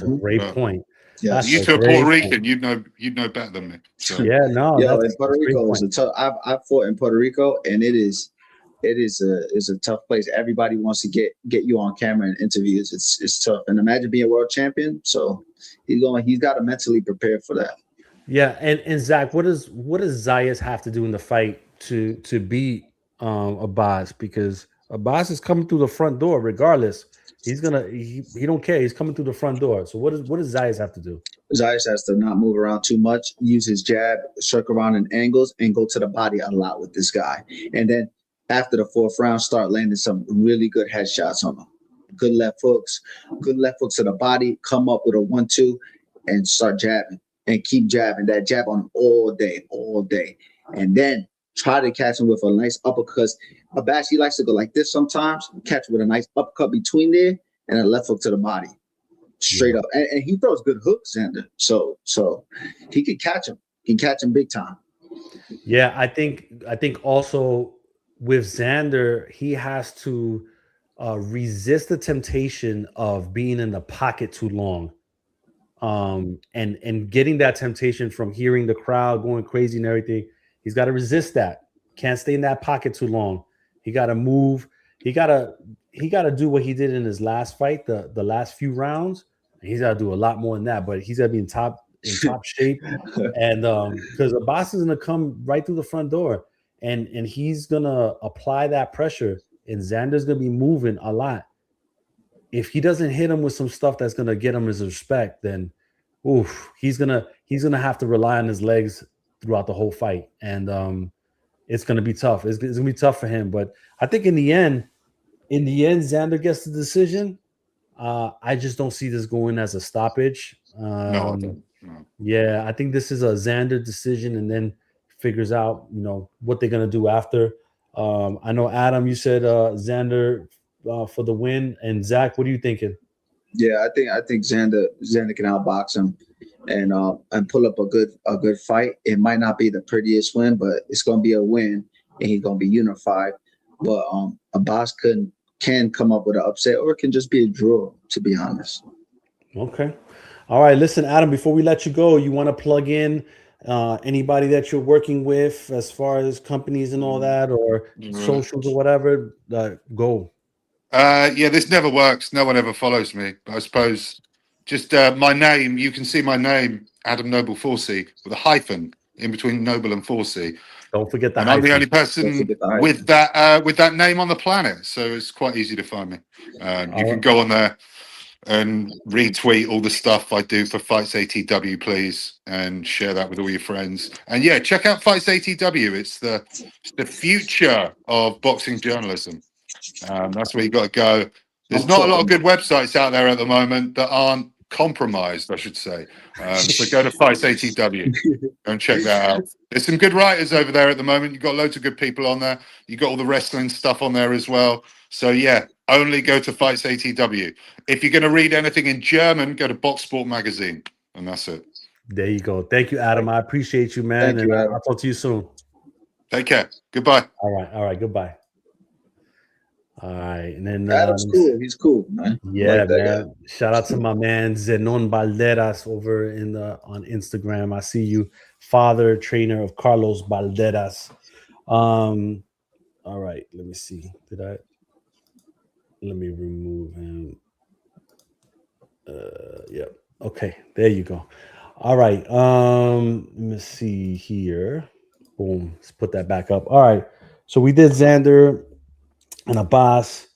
Speaker 1: a great point.
Speaker 2: Yeah,
Speaker 3: you two are Puerto Rican. You'd know better than me. So.
Speaker 1: Yeah, no.
Speaker 2: In Puerto Rico, I fought in Puerto Rico, and it is a tough place. Everybody wants to get you on camera and interviews. It's tough. And imagine being a world champion. So he's got to mentally prepare for that.
Speaker 1: Yeah, and Zach, what does Zayas have to do in the fight to beat Abbas? Because Abbas is coming through the front door regardless. He don't care. He's coming through the front door. So what does Zayas have to do?
Speaker 2: Zayas has to not move around too much, use his jab, circle around in angles, and go to the body a lot with this guy. And then after the fourth round, start landing some really good headshots on him. Good left hooks to the body, come up with a 1-2, and start jabbing. And keep jabbing that jab on him all day. And then try to catch him with a nice uppercut, because Abbas, he likes to go like this sometimes, catch him with a nice uppercut between there, and a left hook to the body. Straight up. And he throws good hooks, Xander. So he can catch him. He can catch him big time.
Speaker 1: Yeah, I think also with Xander, he has to resist the temptation of being in the pocket too long. And getting that temptation from hearing the crowd going crazy and everything. He's got to resist that. Can't stay in that pocket too long. He got to move. He got to do what he did in his last fight, the last few rounds. And he's got to do a lot more than that, but he's got to be in top shape. And because Abbas is going to come right through the front door, and he's going to apply that pressure, and Xander's going to be moving a lot. If he doesn't hit him with some stuff that's going to get him his respect, then he's gonna have to rely on his legs throughout the whole fight, and it's gonna be tough. It's gonna be tough for him. But I think in the end, Xander gets the decision. I just don't see this going as a stoppage.
Speaker 3: No.
Speaker 1: Yeah, I think this is a Xander decision, and then figures out what they're gonna do after. I know, Adam, you said Xander for the win. And Zach, what are you thinking?
Speaker 2: Yeah, I think Xander can outbox him and pull up a good fight. It might not be the prettiest win, but it's gonna be a win, and he's gonna be unified. But Abbas can come up with an upset, or it can just be a draw. To be honest.
Speaker 1: Okay. All right. Listen, Adam, before we let you go, you want to plug in anybody that you're working with as far as companies and all that, or socials or whatever? Go.
Speaker 3: Yeah, this never works. No one ever follows me. But I suppose just my name. You can see my name, Adam Noble Forsey, with a hyphen in between Noble and Forsey.
Speaker 1: Don't forget the
Speaker 3: And
Speaker 1: hyphen.
Speaker 3: I'm the only person with that name on the planet, so it's quite easy to find me. You can go on there and retweet all the stuff I do for Fights ATW, please, and share that with all your friends. And yeah, check out Fights ATW. It's the future of boxing journalism. That's where you got to go. There's not a lot of good websites out there at the moment that aren't compromised, I should say. So go to Fights ATW and check that out. There's some good writers over there at the moment. You've got loads of good people on there. You've got all the wrestling stuff on there as well. So yeah, only go to Fights ATW. If you're going to read anything in German, go to Box Sport Magazine, and that's it.
Speaker 1: There you go. Thank you, Adam. I appreciate you, man.
Speaker 2: Thank you, Adam.
Speaker 1: I'll talk to you soon.
Speaker 3: Take care. Goodbye.
Speaker 1: All right. Goodbye. All right, and then
Speaker 2: Adam's cool. He's cool, man.
Speaker 1: Yeah, like man. Guy. Shout out to my man Zenon Balderas over on Instagram. I see you, father trainer of Carlos Balderas. All right, let me see. Let me remove him. Yep. Okay, there you go. All right. Let me see here. Boom. Let's put that back up. All right. So we did Xander and Abbas.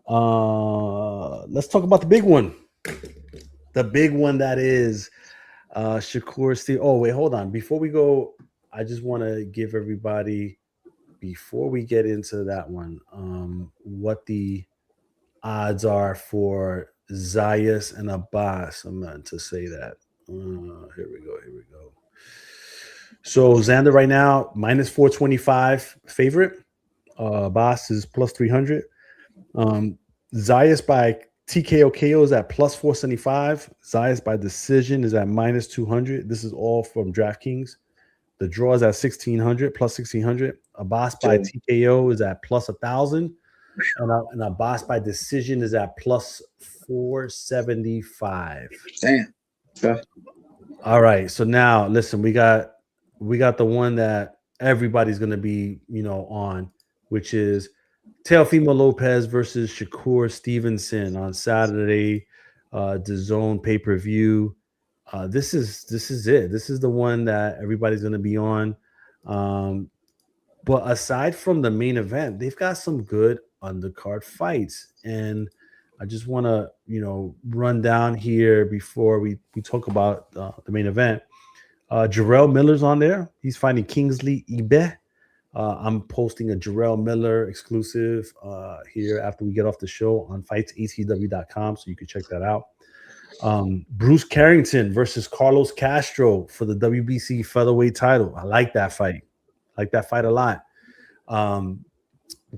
Speaker 1: Let's talk about the big one. The big one that is Shakur Steve. Oh, wait, hold on. Before we go, I just want to give everybody, before we get into that one, what the odds are for Zayas and Abbas. I'm meant to say that. Here we go. So Xander right now, minus 425 favorite. Abbas is plus 300. Zayas by TKO KO is at plus 475. Zayas by decision is at minus 200. This is all from DraftKings. The draw is at 1600 plus 1600. Abbas by TKO is at plus 1000. And Abbas by decision is at plus 475.
Speaker 2: Damn. Okay.
Speaker 1: All right. So now listen, we got the one that everybody's gonna be, on, which is Teofimo Lopez versus Shakur Stevenson on Saturday, DAZN pay-per-view. This is it. This is the one that everybody's going to be on. But aside from the main event, they've got some good undercard fights, and I just want to run down here before we talk about the main event. Jarrell Miller's on there. He's fighting Kingsley Ibe. I'm posting a Jarrell Miller exclusive here after we get off the show on fightsatw.com, so you can check that out. Bruce Carrington versus Carlos Castro for the WBC featherweight title. I like that fight. I like that fight a lot.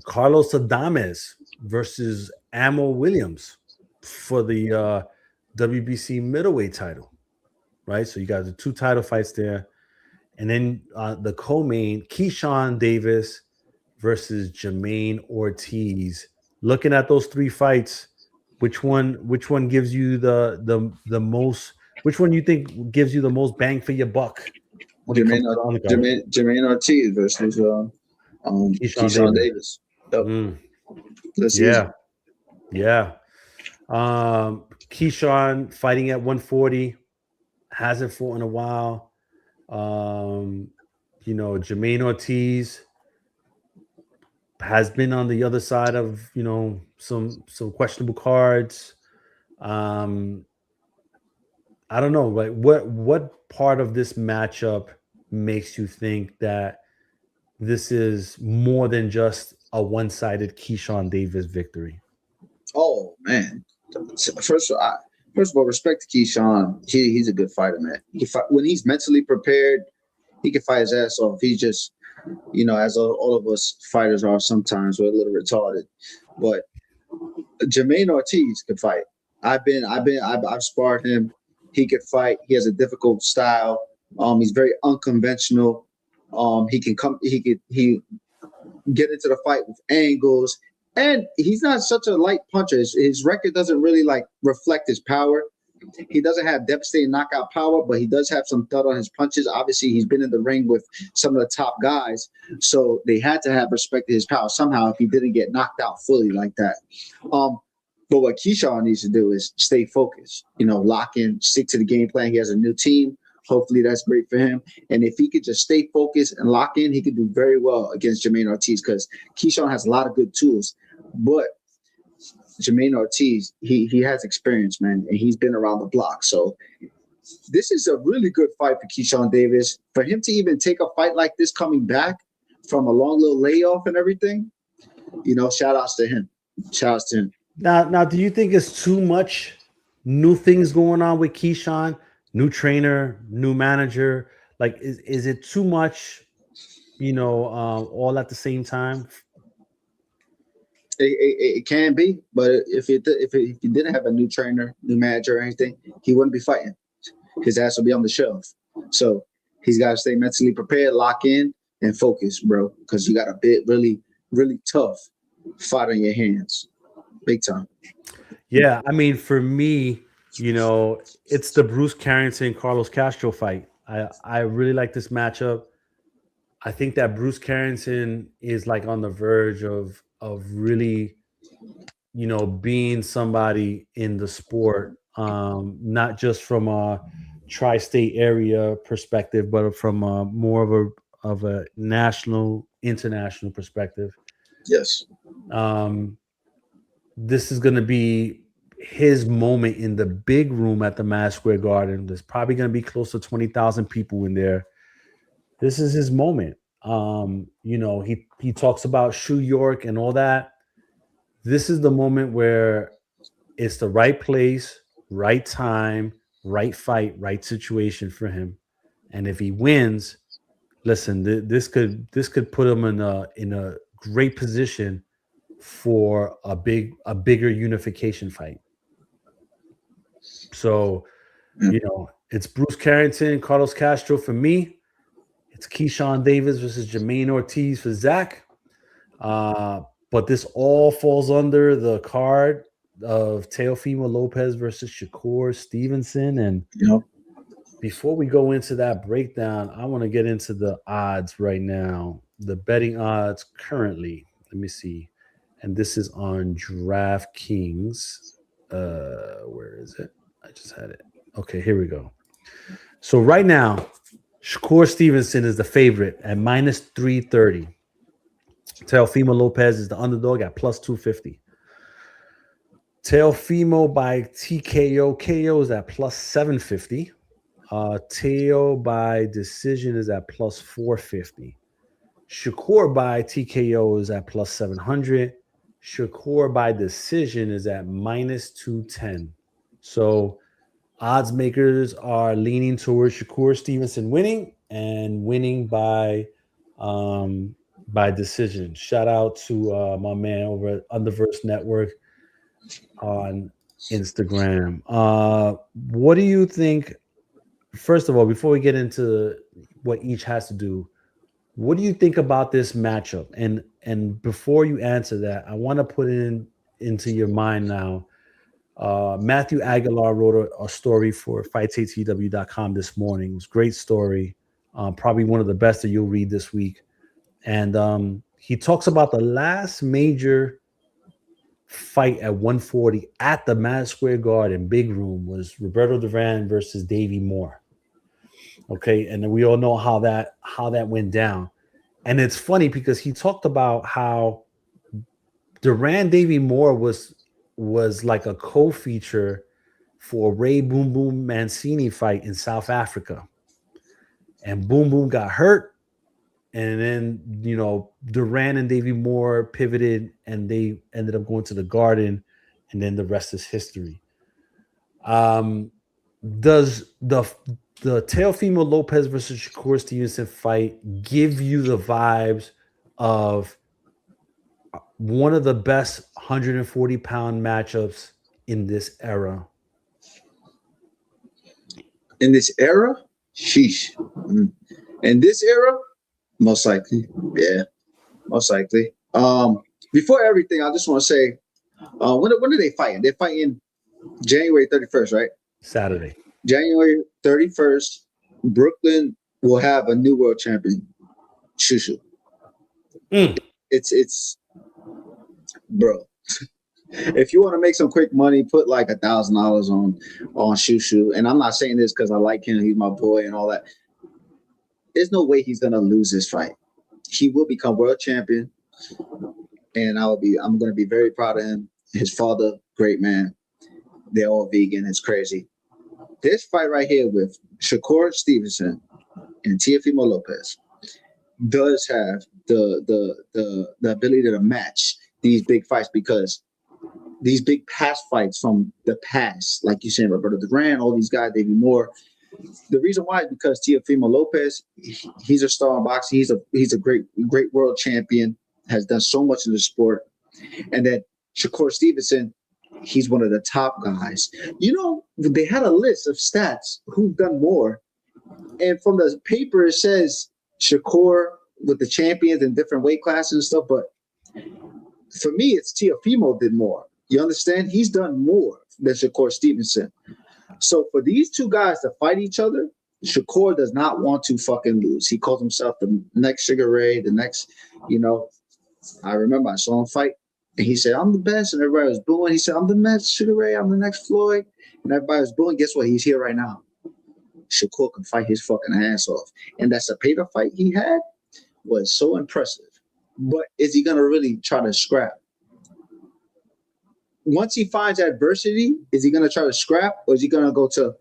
Speaker 1: Carlos Adames versus Amo Williams for the WBC middleweight title. Right? So you got the two title fights there. And then the co-main, Keyshawn Davis versus Jermaine Ortiz. Looking at those three fights, which one gives you the most? Which one you think gives you the most bang for your buck?
Speaker 2: Jermaine Ortiz versus Keyshawn Davis. Yep.
Speaker 1: Yeah. Keyshawn fighting at 140, hasn't fought in a while. Jermaine Ortiz has been on the other side of some questionable cards. I don't know, like what part of this matchup makes you think that this is more than just a one-sided Keyshawn Davis victory?
Speaker 2: Oh man, first of all, respect to Keyshawn. He's a good fighter, man. When he's mentally prepared, he can fight his ass off. He's just, as all of us fighters are sometimes, we're a little retarded. But Jermaine Ortiz could fight. I've sparred him. He could fight. He has a difficult style. He's very unconventional. He get into the fight with angles, and he's not such a light puncher. His record doesn't really like reflect his power. He doesn't have devastating knockout power, but he does have some thud on his punches. Obviously, he's been in the ring with some of the top guys, so they had to have respect to his power somehow if he didn't get knocked out fully like that. But what Keyshawn needs to do is stay focused, lock in, stick to the game plan. He has a new team. Hopefully that's great for him. And if he could just stay focused and lock in, he could do very well against Jermaine Ortiz because Keyshawn has a lot of good tools. But Jermaine Ortiz, he has experience, man, and he's been around the block. So this is a really good fight for Keyshawn Davis. For him to even take a fight like this coming back from a long little layoff and everything, shout outs to him. Shout outs to him.
Speaker 1: Now, do you think it's too much new things going on with Keyshawn? New trainer, new manager. Like, is it too much, all at the same time?
Speaker 2: It can be, but if he didn't have a new trainer, new manager, or anything, he wouldn't be fighting. His ass will be on the shelf. So he's got to stay mentally prepared, lock in, and focus, bro, because you got a really, really tough fight on your hands, big time.
Speaker 1: Yeah, I mean, for me, it's the Bruce Carrington Carlos Castro fight. I really like this matchup. I think that Bruce Carrington is like on the verge of really, being somebody in the sport, not just from a tri-state area perspective, but from more of a national, international perspective.
Speaker 2: Yes.
Speaker 1: This is going to be his moment in the big room at the Madison Square Garden. There's probably going to be close to 20,000 people in there. This is his moment. He talks about Shoe York and all that. This is the moment where it's the right place, right time, right fight, right situation for him. And if he wins, listen, this could put him in a great position for a bigger unification fight. So, it's Bruce Carrington, Carlos Castro for me. It's Keyshawn Davis versus Jermaine Ortiz for Zach. But this all falls under the card of Teofimo Lopez versus Shakur Stevenson. And before we go into that breakdown, I want to get into the odds right now. The betting odds currently. Let me see. And this is on DraftKings. Where is it? I just had it. Okay, here we go. So right now, Shakur Stevenson is the favorite at minus 330. Teofimo Lopez is the underdog at plus 250. Teofimo by TKO KO is at plus 750. Teo by decision is at plus 450. Shakur by TKO is at plus 700. Shakur by decision is at minus 210. So odds makers are leaning towards Shakur Stevenson winning and winning by decision. Shout out to my man over at Underverse Network on Instagram. What do you think? First of all, before we get into what each has to do, what do you think about this matchup? And before you answer that, I want to put into your mind now. Matthew Aguilar wrote a story for FightsATW.com this morning. It was a great story, probably one of the best that you'll read this week. And he talks about the last major fight at 140 at the Madison Square Garden big room was Roberto Duran versus Davey Moore. Okay, and we all know how that went down. And it's funny because he talked about how Duran Davey Moore was like a co-feature for Ray Boom Boom Mancini fight in South Africa. And Boom Boom got hurt. And then, Duran and Davey Moore pivoted and they ended up going to the Garden. And then the rest is history. Does the Teofimo Lopez versus Shakur Stevenson fight give you the vibes of one of the best 140-pound matchups in this era.
Speaker 2: In this era, sheesh. In this era, most likely, yeah, most likely. Before everything, I just want to say, when are they fighting? They're fighting January 31st, right?
Speaker 1: Saturday.
Speaker 2: January 31st, Brooklyn will have a new world champion, Shushu. It's bro. If you want to make some quick money, put like $1,000 on Shushu. And I'm not saying this because I like him, he's my boy and all that. There's no way he's gonna lose this fight. He will become world champion, and I'm gonna be very proud of him. His father, great man. They're all vegan. It's crazy. This fight right here with Shakur Stevenson and Teofimo Lopez does have the ability to match these big fights, because these big past fights from the past, like you said, Roberto Duran, all these guys, Davey Moore. The reason why is because Teofimo Lopez, he's a star in boxing. He's a great world champion, has done so much in the sport. And then Shakur Stevenson, he's one of the top guys. You know, they had a list of stats who've done more. And from the paper, it says Shakur with the champions in different weight classes and stuff. But for me, it's Teofimo did more. You understand? He's done more than Shakur Stevenson. So for these two guys to fight each other, Shakur does not want to fucking lose. He calls himself the next Sugar Ray, the next, I remember I saw him fight, and he said, I'm the best, and everybody was booing. He said, I'm the next Sugar Ray, I'm the next Floyd, and everybody was booing. Guess what? He's here right now. Shakur can fight his fucking ass off. And that Cepeda fight he had was so impressive. But is he going to really try to scrap? Once he finds adversity, is he going to try to scrap, or is he going to go to,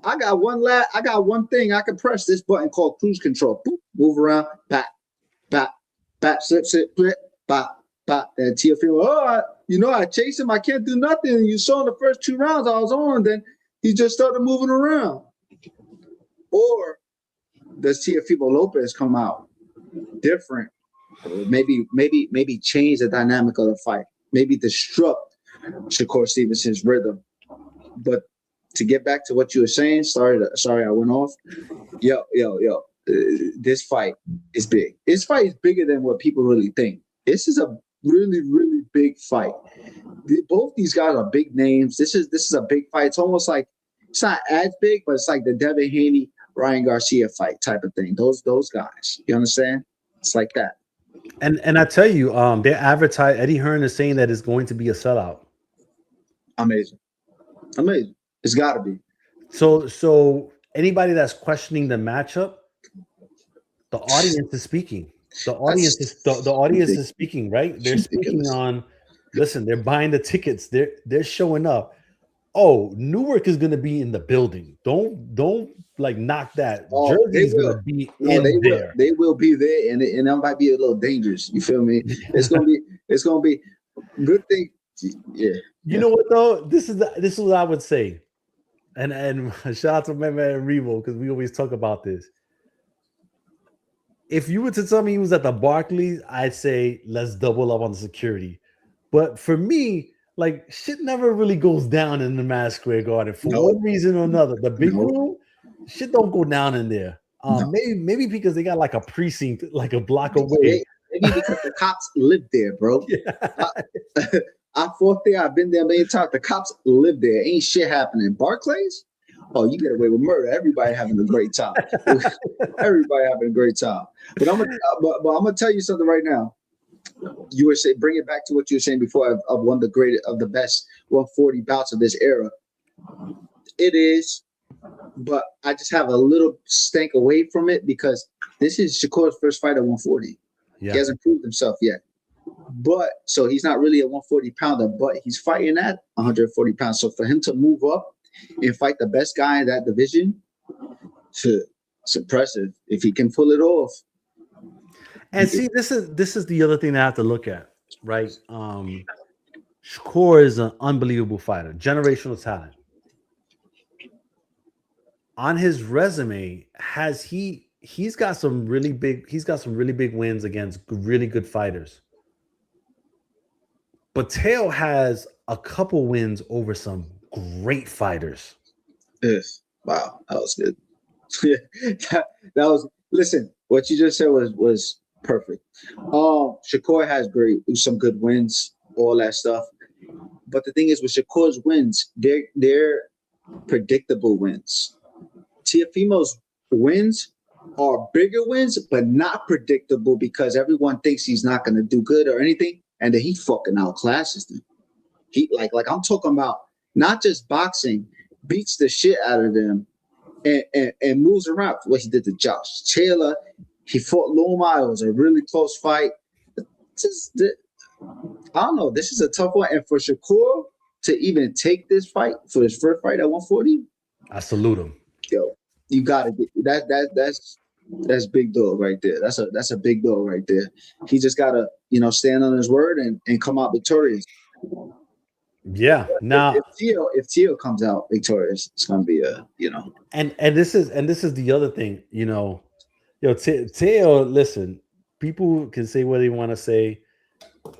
Speaker 2: I got one thing, I can press this button called cruise control. Boop, move around, bat, slip, bat. And Teofimo, I chase him, I can't do nothing. You saw in the first 2 rounds I was on, then he just started moving around. Or does Teofimo Lopez come out different? Or maybe change the dynamic of the fight. Maybe disrupt Shakur Stevenson's rhythm. But to get back to what you were saying, sorry, I went off. Yo. This fight is big. This fight is bigger than what people really think. This is a really, really big fight. Both these guys are big names. This is a big fight. It's almost like, it's not as big, but it's like the Devin Haney, Ryan Garcia fight type of thing. Those guys. You understand? It's like that.
Speaker 1: And I tell you, they advertise. Eddie Hearn is saying that it's going to be a sellout.
Speaker 2: Amazing. It's got to be.
Speaker 1: So anybody that's questioning the matchup, the audience is speaking. The audience is speaking, right? They're speaking on. Listen, they're buying the tickets. They're showing up. Oh, Newark is going to be in the building. Don't like knock that.
Speaker 2: Oh,
Speaker 1: Jersey's going to be there.
Speaker 2: They will be there, and that might be a little dangerous. You feel me? It's gonna be good thing. Yeah.
Speaker 1: You know what though? This is what I would say, and shout out to my man Revo, because we always talk about this. If you were to tell me he was at the Barclays, I'd say let's double up on the security. But for me, like, shit never really goes down in the Madison Square Garden for one reason or another. The big room, shit don't go down in there. Maybe because they got like a precinct, like a block away.
Speaker 2: Maybe because the cops live there, bro. Yeah. I fought there. I've been there many times. The cops live there. Ain't shit happening. Barclays? Oh, you get away with murder. Everybody having a great time. Everybody having a great time. But I'm gonna tell you something right now. You were saying, bring it back to what you were saying before of one of the best 140 bouts of this era. It is, but I just have a little stank away from it because this is Shakur's first fight at 140. Yeah. He hasn't proved himself yet. But so he's not really a 140 pounder, but he's fighting at 140 pounds. So for him to move up and fight the best guy in that division, it's impressive if he can pull it off.
Speaker 1: And see, this is the other thing I have to look at, right? Shakur is an unbelievable fighter, generational talent. On his resume, he's got some really big wins against really good fighters. But Teo has a couple wins over some great fighters.
Speaker 2: Yes. Wow, that was good. that was. Listen, what you just said was perfect. Shakur has some good wins, all that stuff. But the thing is, with Shakur's wins, they're predictable wins. Teofimo's wins are bigger wins, but not predictable because everyone thinks he's not going to do good or anything, and then he fucking outclasses them. He like I'm talking about not just boxing, beats the shit out of them and moves around. What he did to Josh Taylor, he fought Loma. It was a really close fight. I don't know. This is a tough one, and for Shakur to even take this fight for his first fight at 140,
Speaker 1: I salute him.
Speaker 2: Yo, you gotta get that's big dog right there. That's a big dog right there. He just gotta stand on his word and come out victorious.
Speaker 1: Yeah. Now,
Speaker 2: if Teo comes out victorious, it's gonna be
Speaker 1: and this is the other thing. Teo. Listen, people can say what they want to say,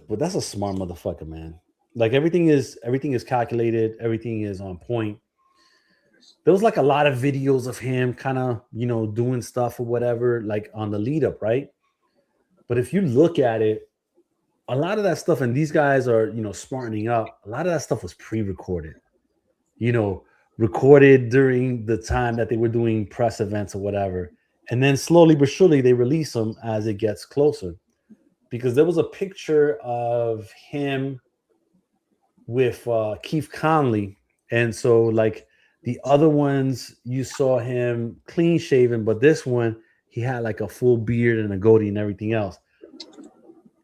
Speaker 1: but that's a smart motherfucker, man. Like everything is calculated. Everything is on point. There was like a lot of videos of him kind of, doing stuff or whatever, like on the lead up, right? But if you look at it, a lot of that stuff, and these guys are, smartening up, a lot of that stuff was pre-recorded, recorded during the time that they were doing press events or whatever. And then slowly but surely they release them as it gets closer. Because there was a picture of him with Keith Conley. And so like, the other ones, you saw him clean shaven, but this one, he had like a full beard and a goatee and everything else.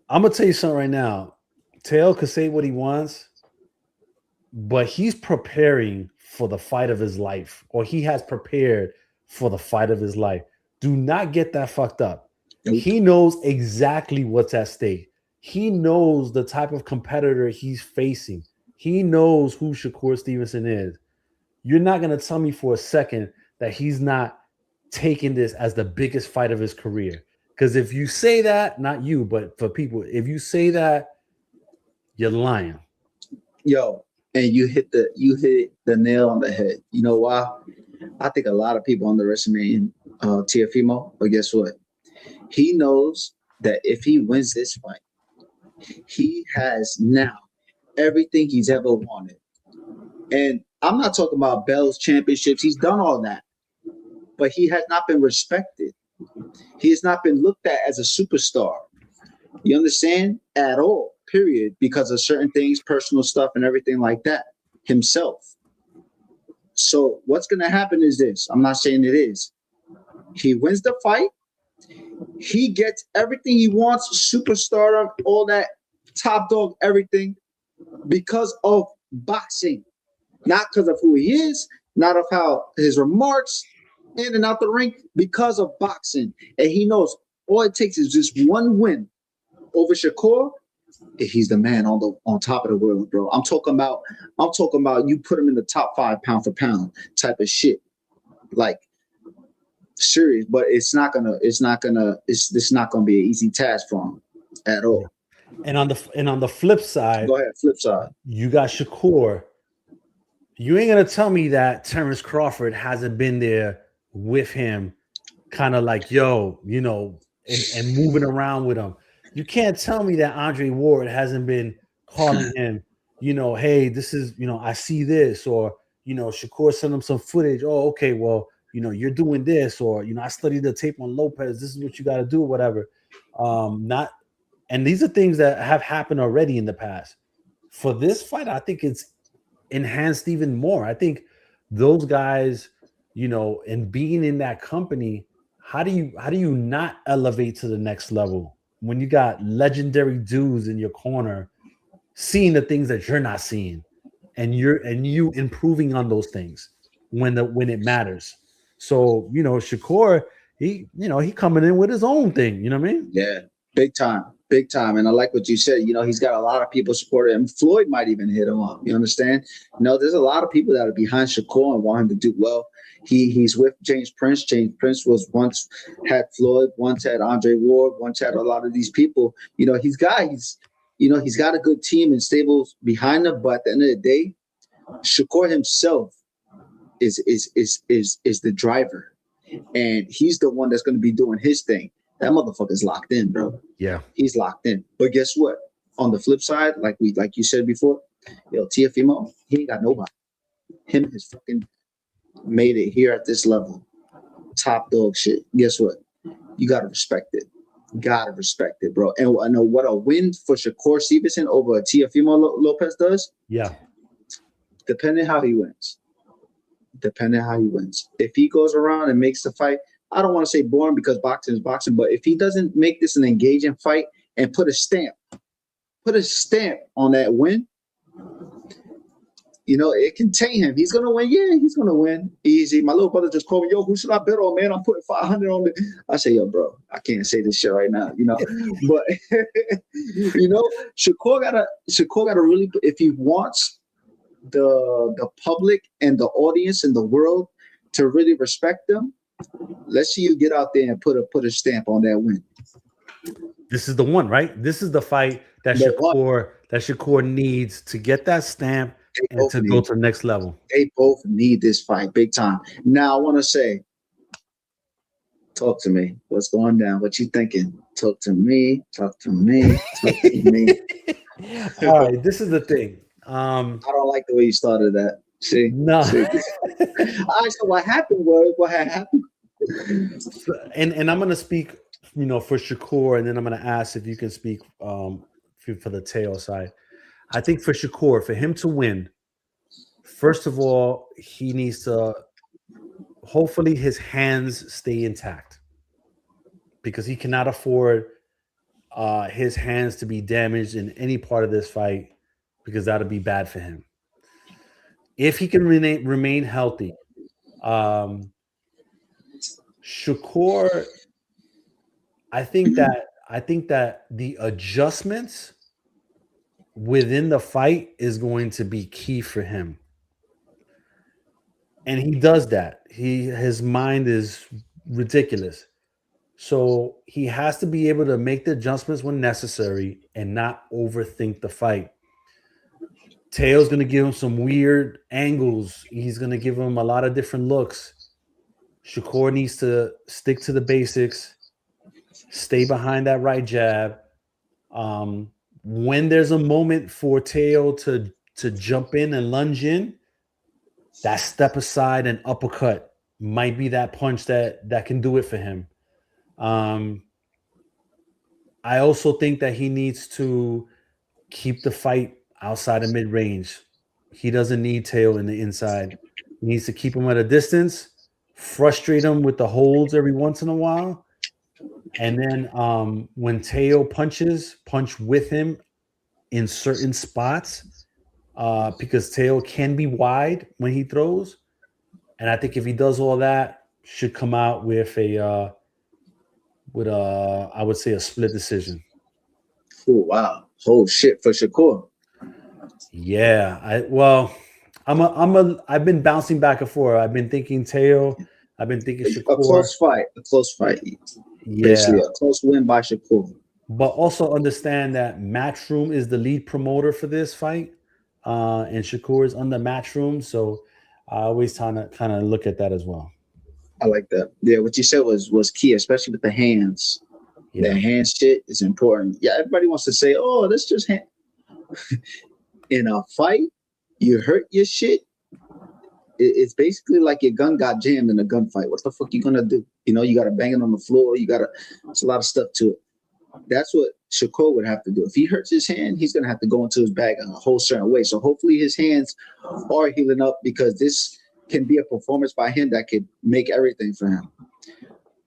Speaker 1: I'm going to tell you something right now. Teo could say what he wants, but he's preparing for the fight of his life, or he has prepared for the fight of his life. Do not get that fucked up. He knows exactly what's at stake. He knows the type of competitor he's facing. He knows who Shakur Stevenson is. You're not going to tell me for a second that he's not taking this as the biggest fight of his career. Because if you say that, not you, but for people, if you say that, you're lying.
Speaker 2: Yo, and you hit the nail on the head. You know why? I think a lot of people underestimate Teofimo, but guess what? He knows that if he wins this fight, he has now everything he's ever wanted. And I'm not talking about belts, championships. He's done all that. But he has not been respected. He has not been looked at as a superstar. You understand? At all, period. Because of certain things, personal stuff and everything like that. Himself. So what's going to happen is this. I'm not saying it is. He wins the fight. He gets everything he wants, superstardom, all that, top dog, everything, because of boxing. Not because of who he is, not of how his remarks in and out the ring, because of boxing. And he knows all it takes is just one win over Shakur. He's the man on top of the world, bro. I'm talking about you put him in the top 5 pound for pound type of shit. Like serious, but it's not gonna be an easy task for him at all.
Speaker 1: And on the flip side,
Speaker 2: go ahead, flip side.
Speaker 1: You got Shakur. You ain't gonna tell me that Terrence Crawford hasn't been there with him, kind of like, and moving around with him. You can't tell me that Andre Ward hasn't been calling him, hey, this is, I see this, or, Shakur sent him some footage. Oh, okay, well, you're doing this, or, I studied the tape on Lopez. This is what you got to do, whatever. And these are things that have happened already in the past. For this fight, I think it's enhanced even more. I think those guys, and being in that company, how do you not elevate to the next level when you got legendary dudes in your corner seeing the things that you're not seeing, and you improving on those things when it matters. So, Shakur, he coming in with his own thing, you know what I mean?
Speaker 2: Yeah, big time. And I like what you said. He's got a lot of people supporting him. Floyd might even hit him up. You understand? There's a lot of people that are behind Shakur and want him to do well. He's with James Prince. James Prince once had Floyd, once had Andre Ward, once had a lot of these people. He's guys. he's got a good team and stables behind him. But at the end of the day, Shakur himself is the driver, and he's the one that's going to be doing his thing. That motherfucker's locked in, bro.
Speaker 1: Yeah,
Speaker 2: he's locked in. But guess what? On the flip side, like you said before, Teofimo, he ain't got nobody. Him has fucking made it here at this level, top dog shit. Guess what? You gotta respect it. Gotta respect it, bro. And I know what a win for Shakur Stevenson over Teofimo Lopez does.
Speaker 1: yeah.
Speaker 2: Depending how he wins. If he goes around and makes the fight, I don't want to say boring because boxing is boxing, but if he doesn't make this an engaging fight and put a stamp on that win, it can tame him. He's gonna win. Yeah, he's gonna win easy. My little brother just called me, yo, who should I bet on, man? I'm putting 500 on it. I say, yo, bro, I can't say this shit right now, But Shakur gotta really, if he wants the public and the audience and the world to really respect them, let's see you get out there and put a stamp on that win.
Speaker 1: This is the one, right? This is the fight that Shakur needs to get that stamp and to go to the next level.
Speaker 2: They both need this fight big time. Now I want to say, talk to me. What's going down? What you thinking? Talk to me. All
Speaker 1: right, this is the thing.
Speaker 2: I don't like the way you started that. See?
Speaker 1: No.
Speaker 2: See? All right, so what happened was what had happened.
Speaker 1: And I'm gonna speak, for Shakur, and then I'm gonna ask if you can speak for the Teo side. I think for Shakur, for him to win, first of all, he needs to hopefully his hands stay intact, because he cannot afford his hands to be damaged in any part of this fight, because that'll be bad for him. If he can remain healthy, Shakur, I think that the adjustments within the fight is going to be key for him. And he does that. His mind is ridiculous. So he has to be able to make the adjustments when necessary and not overthink the fight. Teo's going to give him some weird angles. He's going to give him a lot of different looks. Shakur needs to stick to the basics, stay behind that right jab. When there's a moment for Teo to jump in and lunge in, that step aside and uppercut might be that punch that can do it for him. I also think that he needs to keep the fight outside of mid-range. He doesn't need Teo in the inside. He needs to keep him at a distance, frustrate him with the holds every once in a while. And then when Teo punch with him in certain spots, because Teo can be wide when he throws. And I think if he does all that, should come out with I would say a split decision.
Speaker 2: Oh, wow. Oh shit for Shakur.
Speaker 1: Yeah, I've been bouncing back and forth. I've been thinking Teo. I've been thinking Shakur.
Speaker 2: A close fight.
Speaker 1: Yeah,
Speaker 2: basically a close win by Shakur.
Speaker 1: But also understand that Matchroom is the lead promoter for this fight, and Shakur is on the Matchroom. So I always kind of look at that as well.
Speaker 2: I like that. Yeah, what you said was key, especially with the hands. Yeah. The hand shit is important. Yeah, everybody wants to say, "Oh, that's just hand." In a fight, you hurt your shit. It's basically like your gun got jammed in a gunfight. What the fuck you gonna do? You gotta bang it on the floor. It's a lot of stuff to it. That's what Shakur would have to do. If he hurts his hand, he's gonna have to go into his bag in a whole certain way. So hopefully his hands are healing up, because this can be a performance by him that could make everything for him.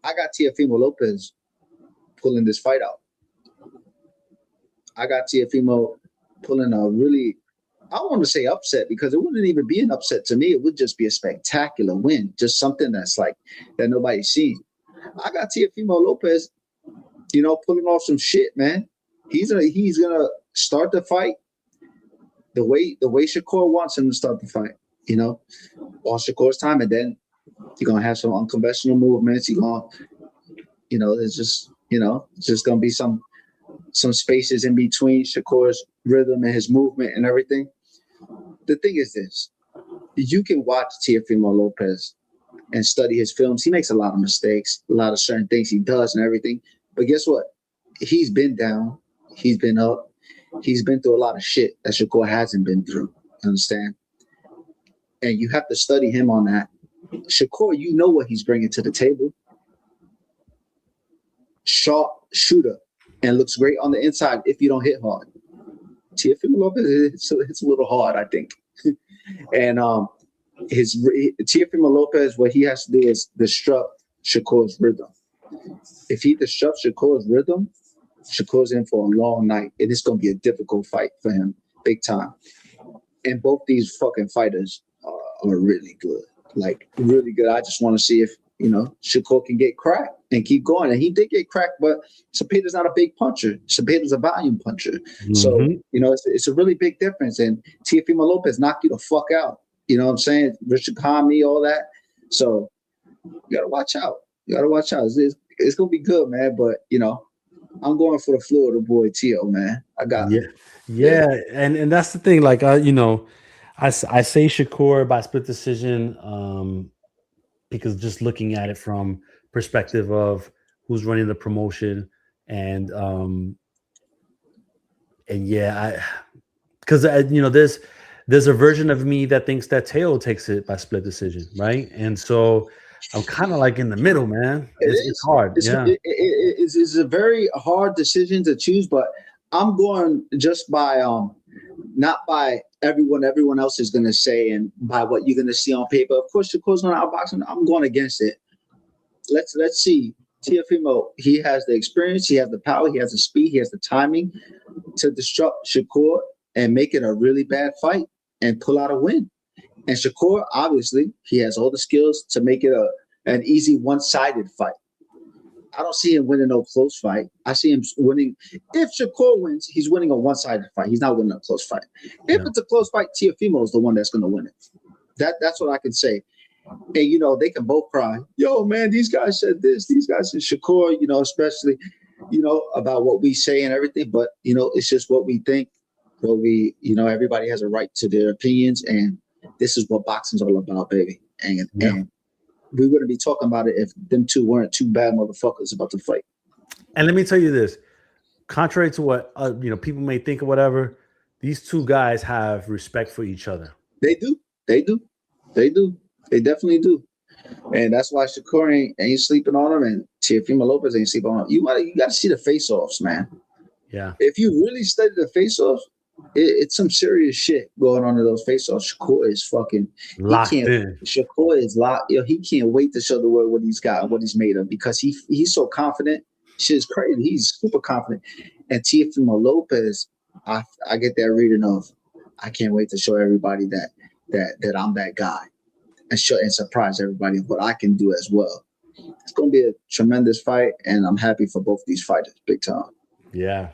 Speaker 2: I got Teofimo Lopez pulling this fight out. I got Teofimo pulling a really, I don't want to say upset, because it wouldn't even be an upset to me. It would just be a spectacular win, just something that's like that nobody's seen. I got Teofimo Lopez, pulling off some shit, man. He's gonna start the fight the way Shakur wants him to start the fight. On Shakur's time, and then you're gonna have some unconventional movements. You're gonna, it's just gonna be some some spaces in between Shakur's rhythm and his movement and everything. The thing is this: you can watch Teofimo Lopez and study his films. He makes a lot of mistakes, a lot of certain things he does and everything. But guess what? He's been down. He's been up. He's been through a lot of shit that Shakur hasn't been through. Understand? And you have to study him on that. Shakur, you know what he's bringing to the table. Sharp shooter and looks great on the inside if you don't hit hard. Teofimo Lopez, it's a little hard, I think. And Teofimo Lopez, what he has to do is disrupt Shakur's rhythm. If he disrupts Shakur's rhythm, Shakur's in for a long night, and it's going to be a difficult fight for him, big time. And both these fucking fighters are really good, like really good. I just want to see if, Shakur can get cracked and keep going. And he did get cracked, but Cepeda's not a big puncher. Cepeda's a volume puncher. Mm-hmm. So, it's a really big difference. And Teofimo Lopez knocked you the fuck out. You know what I'm saying? Richard Kami, all that. So you got to watch out. It's going to be good, man. But, I'm going for the Florida boy, Tio, man. I got
Speaker 1: it. Yeah. And that's the thing. Like, I say Shakur by split decision because just looking at it from perspective of who's running the promotion and because there's a version of me that thinks that Teo takes it by split decision, right? And so I'm kind of like in the middle, man. It's hard.
Speaker 2: It's a very hard decision to choose, but I'm going just by not by everyone else is going to say and by what you're going to see on paper. Of course, Shakur's going to outbox him. I'm going against it. Let's see. Teofimo, he has the experience, he has the power, he has the speed, he has the timing to disrupt Shakur and make it a really bad fight and pull out a win. And Shakur, obviously, he has all the skills to make it an easy one-sided fight. I don't see him winning no close fight. I see him winning. If Shakur wins, he's winning a one-sided fight. He's not winning a close fight. If it's a close fight, Teofimo is the one that's going to win it. That's what I can say. And, they can both cry. Yo, man, these guys said this. These guys said Shakur, especially, about what we say and everything. But, it's just what we think. What we, everybody has a right to their opinions. And this is what boxing's all about, baby. And we wouldn't be talking about it if them two weren't two bad motherfuckers about to fight.
Speaker 1: And let me tell you this, contrary to what people may think or whatever, these two guys have respect for each other.
Speaker 2: They do. They definitely do. And that's why Shakur ain't sleeping on him, and Teofimo Lopez ain't sleeping on him. You got to see the face-offs, man.
Speaker 1: Yeah.
Speaker 2: If you really study the face-offs, it's some serious shit going on in those face-offs. Shakur is fucking
Speaker 1: locked in.
Speaker 2: Shakur is locked. He can't wait to show the world what he's got and what he's made of because he's so confident. Shit is crazy. He's super confident. And Teofimo Lopez, I get that reading of, I can't wait to show everybody that I'm that guy and surprise everybody with what I can do as well. It's going to be a tremendous fight, and I'm happy for both these fighters, big time.
Speaker 1: Yeah,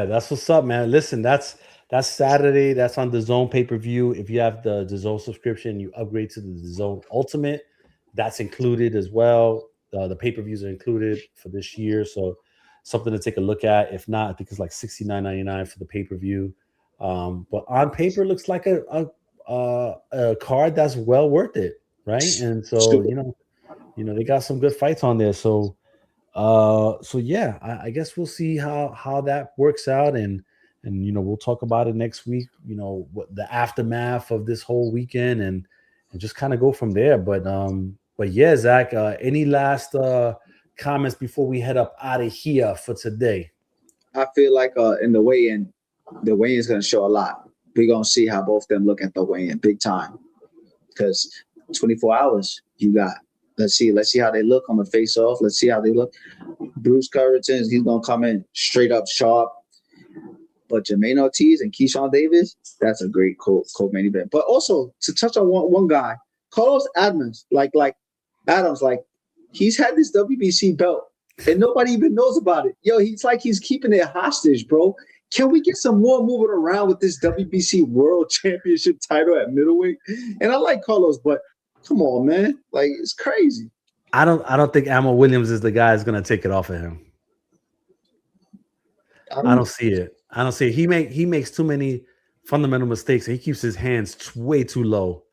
Speaker 1: that's what's up, man. Listen, that's Saturday. That's on the DAZN pay-per-view. If you have the DAZN subscription, you upgrade to the DAZN Ultimate. That's included as well. The pay-per-views are included for this year, so something to take a look at. If not, I think it's like $69.99 for the pay-per-view. But on paper, looks like a card that's well worth it, right? And so they got some good fights on there. So I guess we'll see how that works out, and we'll talk about it next week. What the aftermath of this whole weekend, and just kind of go from there. But yeah, Zach, any last comments before we head up out of here for today?
Speaker 2: I feel like in the weigh-in is going to show a lot. We're going to see how both of them look at the weigh-in big time, because 24 hours you got. Let's see how they look on the face-off. Let's see how they look. Bruce Covington, he's going to come in straight up sharp. But Jermaine Ortiz and Keyshawn Davis, that's a great co-main event. But also, to touch on one guy, Carlos Adams, like he's had this WBC belt, and nobody even knows about it. Yo, he's keeping it hostage, bro. Can we get some more moving around with this WBC World Championship title at middleweight? And I like Carlos, but come on, man. Like, it's crazy.
Speaker 1: I don't think Ammo Williams is the guy that's going to take it off of him. I don't see it. I don't see it. He makes too many fundamental mistakes. He keeps his hands way too low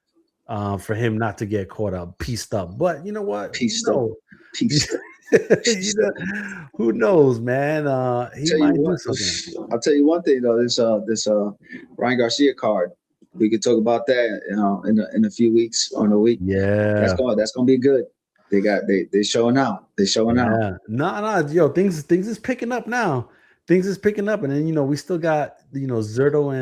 Speaker 1: for him not to get caught up, pieced up. But you know what?
Speaker 2: Pieced up.
Speaker 1: Who knows, man? He might do something.
Speaker 2: I'll tell you one thing though. This Ryan Garcia card. We could talk about that in a few weeks or in a week.
Speaker 1: Yeah,
Speaker 2: that's gonna be good. They showing out. They showing out.
Speaker 1: No, yo, things is picking up now. Things is picking up, and then we still got Zerto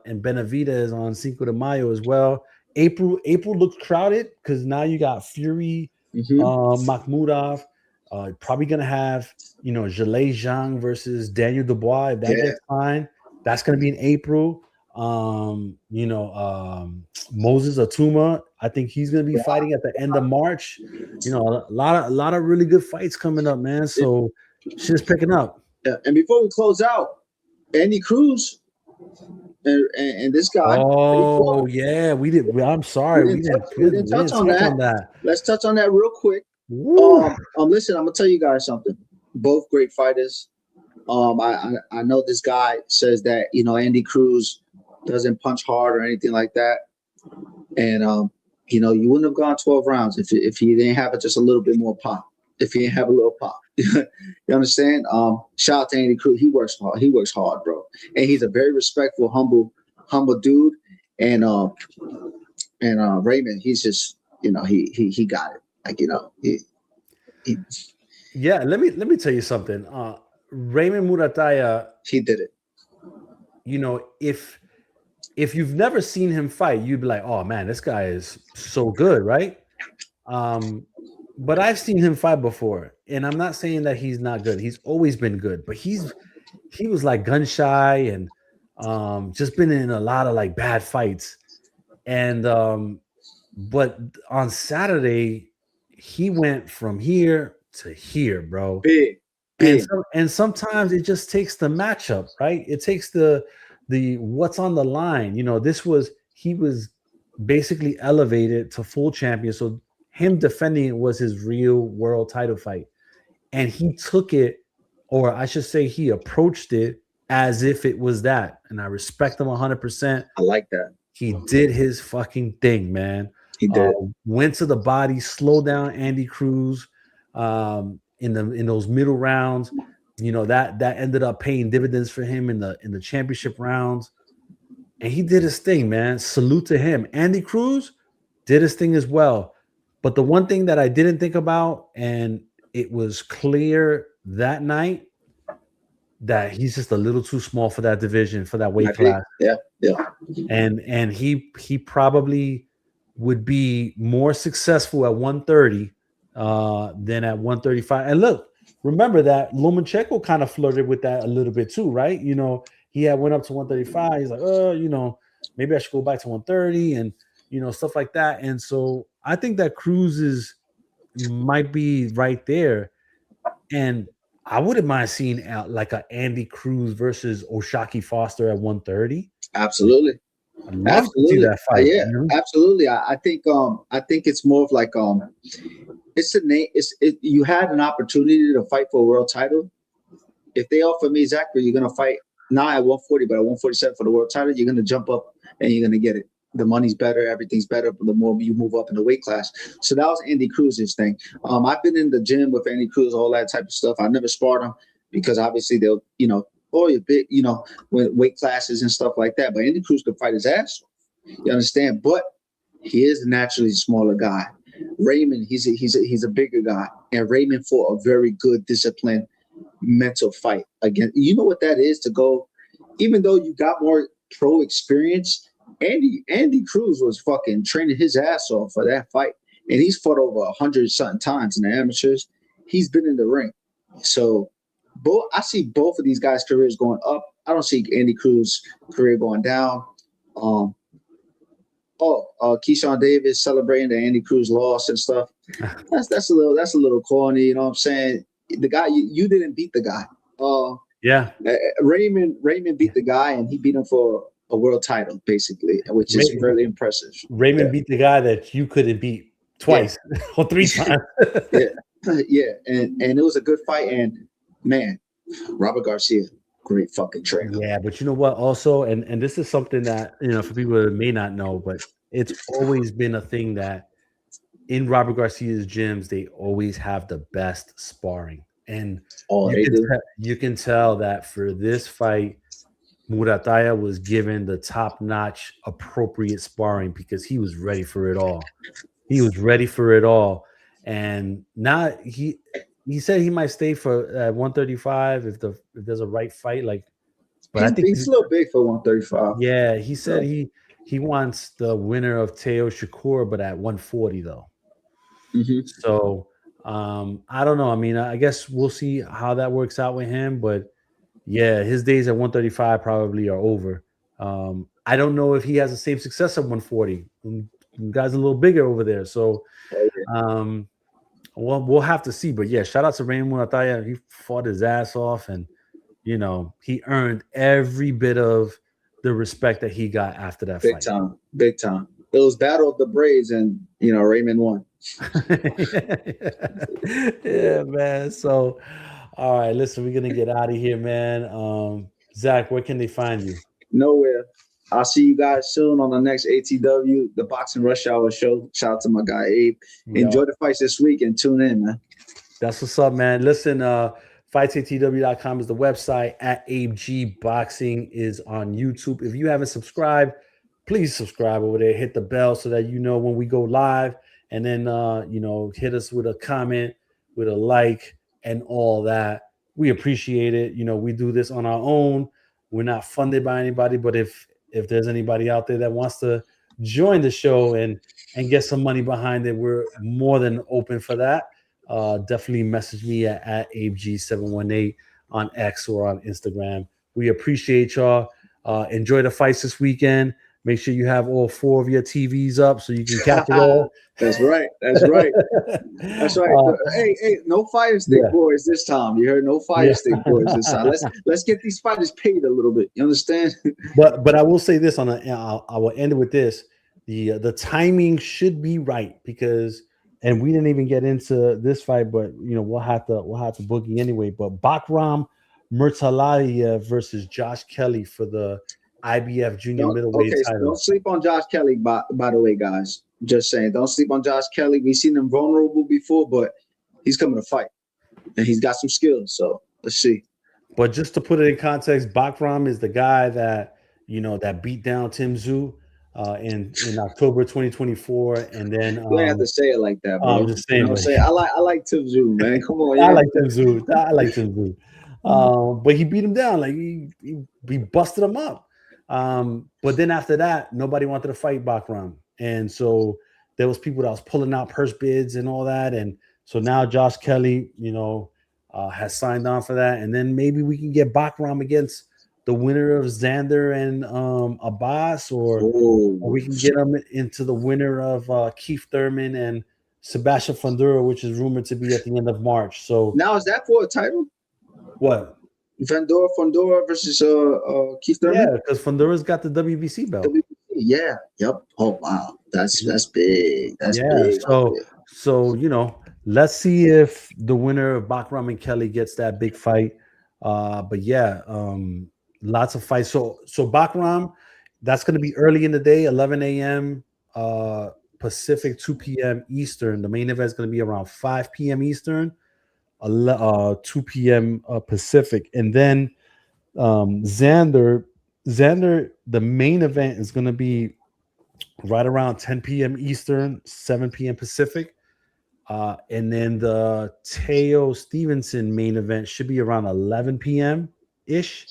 Speaker 1: and Benavidez on Cinco de Mayo as well. April looks crowded because now you got Fury, Makhmudov. Probably gonna have Zhilei Zhang versus Daniel Dubois. If that gets fine, that's gonna be in April. Moses Atuma, I think he's gonna be fighting at the end of March. A lot of really good fights coming up, man. So shit's picking up.
Speaker 2: Yeah. And before we close out, Andy Cruz and this guy.
Speaker 1: Oh yeah, we did. I'm sorry, we didn't touch on that.
Speaker 2: Let's touch on that real quick. Listen, I'm gonna tell you guys something. Both great fighters. I know this guy says that Andy Cruz doesn't punch hard or anything like that, and you wouldn't have gone 12 rounds if he didn't have just a little bit more pop. If he didn't have a little pop, you understand? Shout out to Andy Cruz. He works hard. He works hard, bro, and he's a very respectful, humble dude. And Raymond, he's just he got it.
Speaker 1: Yeah. Let me tell you something. Raymond Murataya,
Speaker 2: he did it.
Speaker 1: If you've never seen him fight, you'd be like, oh man, this guy is so good, right? But I've seen him fight before, and I'm not saying that he's not good. He's always been good, but he was like gun shy and just been in a lot of like bad fights. And but on Saturday, he went from here to here, bro.
Speaker 2: Big.
Speaker 1: And sometimes it just takes the matchup, right? It takes the what's on the line. He was basically elevated to full champion. So him defending it was his real world title fight. And he took it, or I should say he approached it as if it was that. And I respect him 100%.
Speaker 2: I like that.
Speaker 1: He did his fucking thing, man.
Speaker 2: He did.
Speaker 1: Went to the body, slowed down Andy Cruz in those middle rounds. That ended up paying dividends for him in the championship rounds. And he did his thing, man. Salute to him. Andy Cruz did his thing as well. But the one thing that I didn't think about, and it was clear that night, that he's just a little too small for that division, for that weight class.
Speaker 2: Yeah.
Speaker 1: And he probably would be more successful at 130 than at 135. And look, remember that Lomachenko kind of flirted with that a little bit too, right? He had went up to 135. He's like, maybe I should go back to 130 and stuff like that. And so I think that Cruz might be right there. And I wouldn't mind seeing like a Andy Cruz versus Oshaki Foster at 130.
Speaker 2: Absolutely.
Speaker 1: I'd love to see that fight.
Speaker 2: Yeah, absolutely. I think it's more of like it's the name. You had an opportunity to fight for a world title. If they offer me Zachary, you're gonna fight not at 140, but at 147 for the world title. You're gonna jump up and you're gonna get it. The money's better, everything's better the more you move up in the weight class. So that was Andy Cruz's thing. I've been in the gym with Andy Cruz, all that type of stuff. I never sparred him because obviously they'll, you're big, with weight classes and stuff like that. But Andy Cruz could fight his ass off. You understand? But he is a naturally smaller guy. Raymond, he's a bigger guy. And Raymond fought a very good, disciplined, mental fight. Again, you know what that is to go, even though you got more pro experience, Andy Cruz was fucking training his ass off for that fight. And he's fought over 100-something times in the amateurs. He's been in the ring. So I see both of these guys' careers going up. I don't see Andy Cruz's career going down. Keyshawn Davis celebrating that Andy Cruz lost and stuff. That's a little corny, you know what I'm saying? The guy you didn't beat the guy. Raymond beat the guy and he beat him for a world title, basically, which is really impressive.
Speaker 1: Raymond beat the guy that you couldn't beat twice or three times.
Speaker 2: Yeah, and it was a good fight. And man, Robert Garcia, great fucking trainer.
Speaker 1: Yeah, but you know what? Also, and this is something that for people that may not know, but it's always been a thing that in Robert Garcia's gyms, they always have the best sparring, and
Speaker 2: Oh, they do.
Speaker 1: You can tell that for this fight, Murataya was given the top-notch, appropriate sparring because he was ready for it all. He was ready for it all, and now he said he might stay for 135 if there's a right fight. But I think
Speaker 2: he's a little big for 135.
Speaker 1: Yeah, he said he wants the winner of Teo Shakur, but at 140 though.
Speaker 2: Mm-hmm.
Speaker 1: So I don't know. I mean, I guess we'll see how that works out with him. But yeah, his days at 135 probably are over. I don't know if he has the same success at 140. The guy's a little bigger over there. So we'll have to see. But yeah, shout out to Raymond Murataya. He fought his ass off, and he earned every bit of the respect that he got after that fight.
Speaker 2: Big time. It was Battle of the Braves, and Raymond won.
Speaker 1: Yeah, man. So, all right, listen, we're gonna get out of here, man. Zach, where can they find you?
Speaker 2: Nowhere. I'll see you guys soon on the next ATW, the Boxing Rush Hour show. Shout out to my guy Abe. Enjoy the fights this week and tune in, man.
Speaker 1: That's what's up, man. Listen, fightsatw.com is the website. At Abe G Boxing is on YouTube. If you haven't subscribed, please subscribe over there. Hit the bell so that you know when we go live. And then, hit us with a comment, with a like, and all that. We appreciate it. We do this on our own. We're not funded by anybody. But if there's anybody out there that wants to join the show and get some money behind it, we're more than open for that. Definitely message me at AbeG718 on X or on Instagram. We appreciate y'all. Enjoy the fights this weekend. Make sure you have all 4 of your TVs up so you can catch it all.
Speaker 2: That's right. That's right. Hey, no fire stick boys this time. You heard? No fire stick boys this time. Let's get these fighters paid a little bit. You understand?
Speaker 1: But I will say this I will end it with this. The timing should be right because, and we didn't even get into this fight, but we'll have to boogie anyway. But Bakram Murtalayev versus Josh Kelly for the IBF junior middleweight title.
Speaker 2: So don't sleep on Josh Kelly, by the way, guys. Just saying, don't sleep on Josh Kelly. We've seen him vulnerable before, but he's coming to fight, and he's got some skills. So let's see.
Speaker 1: But just to put it in context, Bakram is the guy that that beat down Tim Tszyu in October 2024, and then
Speaker 2: you don't have to say it like that, bro.
Speaker 1: I'm just saying.
Speaker 2: I like Tim Tszyu, man. Come on,
Speaker 1: I like Tim Tszyu. But he beat him down, like he busted him up. But then after that, nobody wanted to fight Bakram. And so there was people that was pulling out purse bids and all that. And so now Josh Kelly, has signed on for that. And then maybe we can get Bakram against the winner of Xander and Abbas, or we can get him into the winner of Keith Thurman and Sebastian Fundora, which is rumored to be at the end of March. So
Speaker 2: now is that for a title?
Speaker 1: What?
Speaker 2: Fundora versus Keith Thurman?
Speaker 1: Yeah, because Fundora's got the WBC belt.
Speaker 2: Yeah. Yep. Oh wow, that's big. That's big.
Speaker 1: So let's see if the winner of Bakram and Kelly gets that big fight. But yeah, lots of fights. So Bakram, that's going to be early in the day, 11 a.m. Pacific, 2 p.m. Eastern. The main event is going to be around 5 p.m. Eastern, 2 p.m. Pacific, and then Xander, the main event is going to be right around 10 p.m. Eastern, 7 p.m. Pacific. And then the Teo Stevenson main event should be around 11 p.m. ish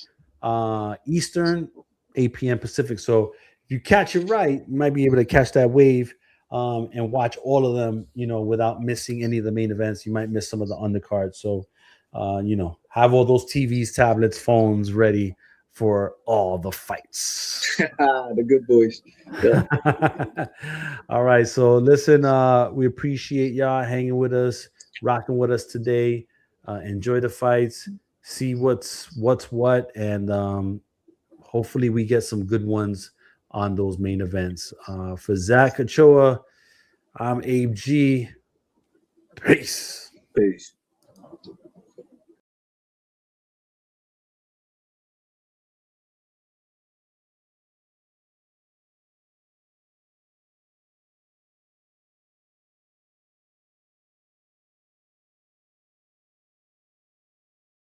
Speaker 1: Eastern, 8 p.m. Pacific. So if you catch it right, you might be able to catch that wave and watch all of them, without missing any of the main events. You might miss some of the undercards. So, have all those TVs, tablets, phones ready for all the fights.
Speaker 2: The good boys. Yeah.
Speaker 1: All right. So listen, we appreciate y'all hanging with us, rocking with us today. Enjoy the fights, see what's what, and hopefully we get some good ones on those main events. For Zach Ochoa, I'm Abe G. Peace.
Speaker 2: Peace.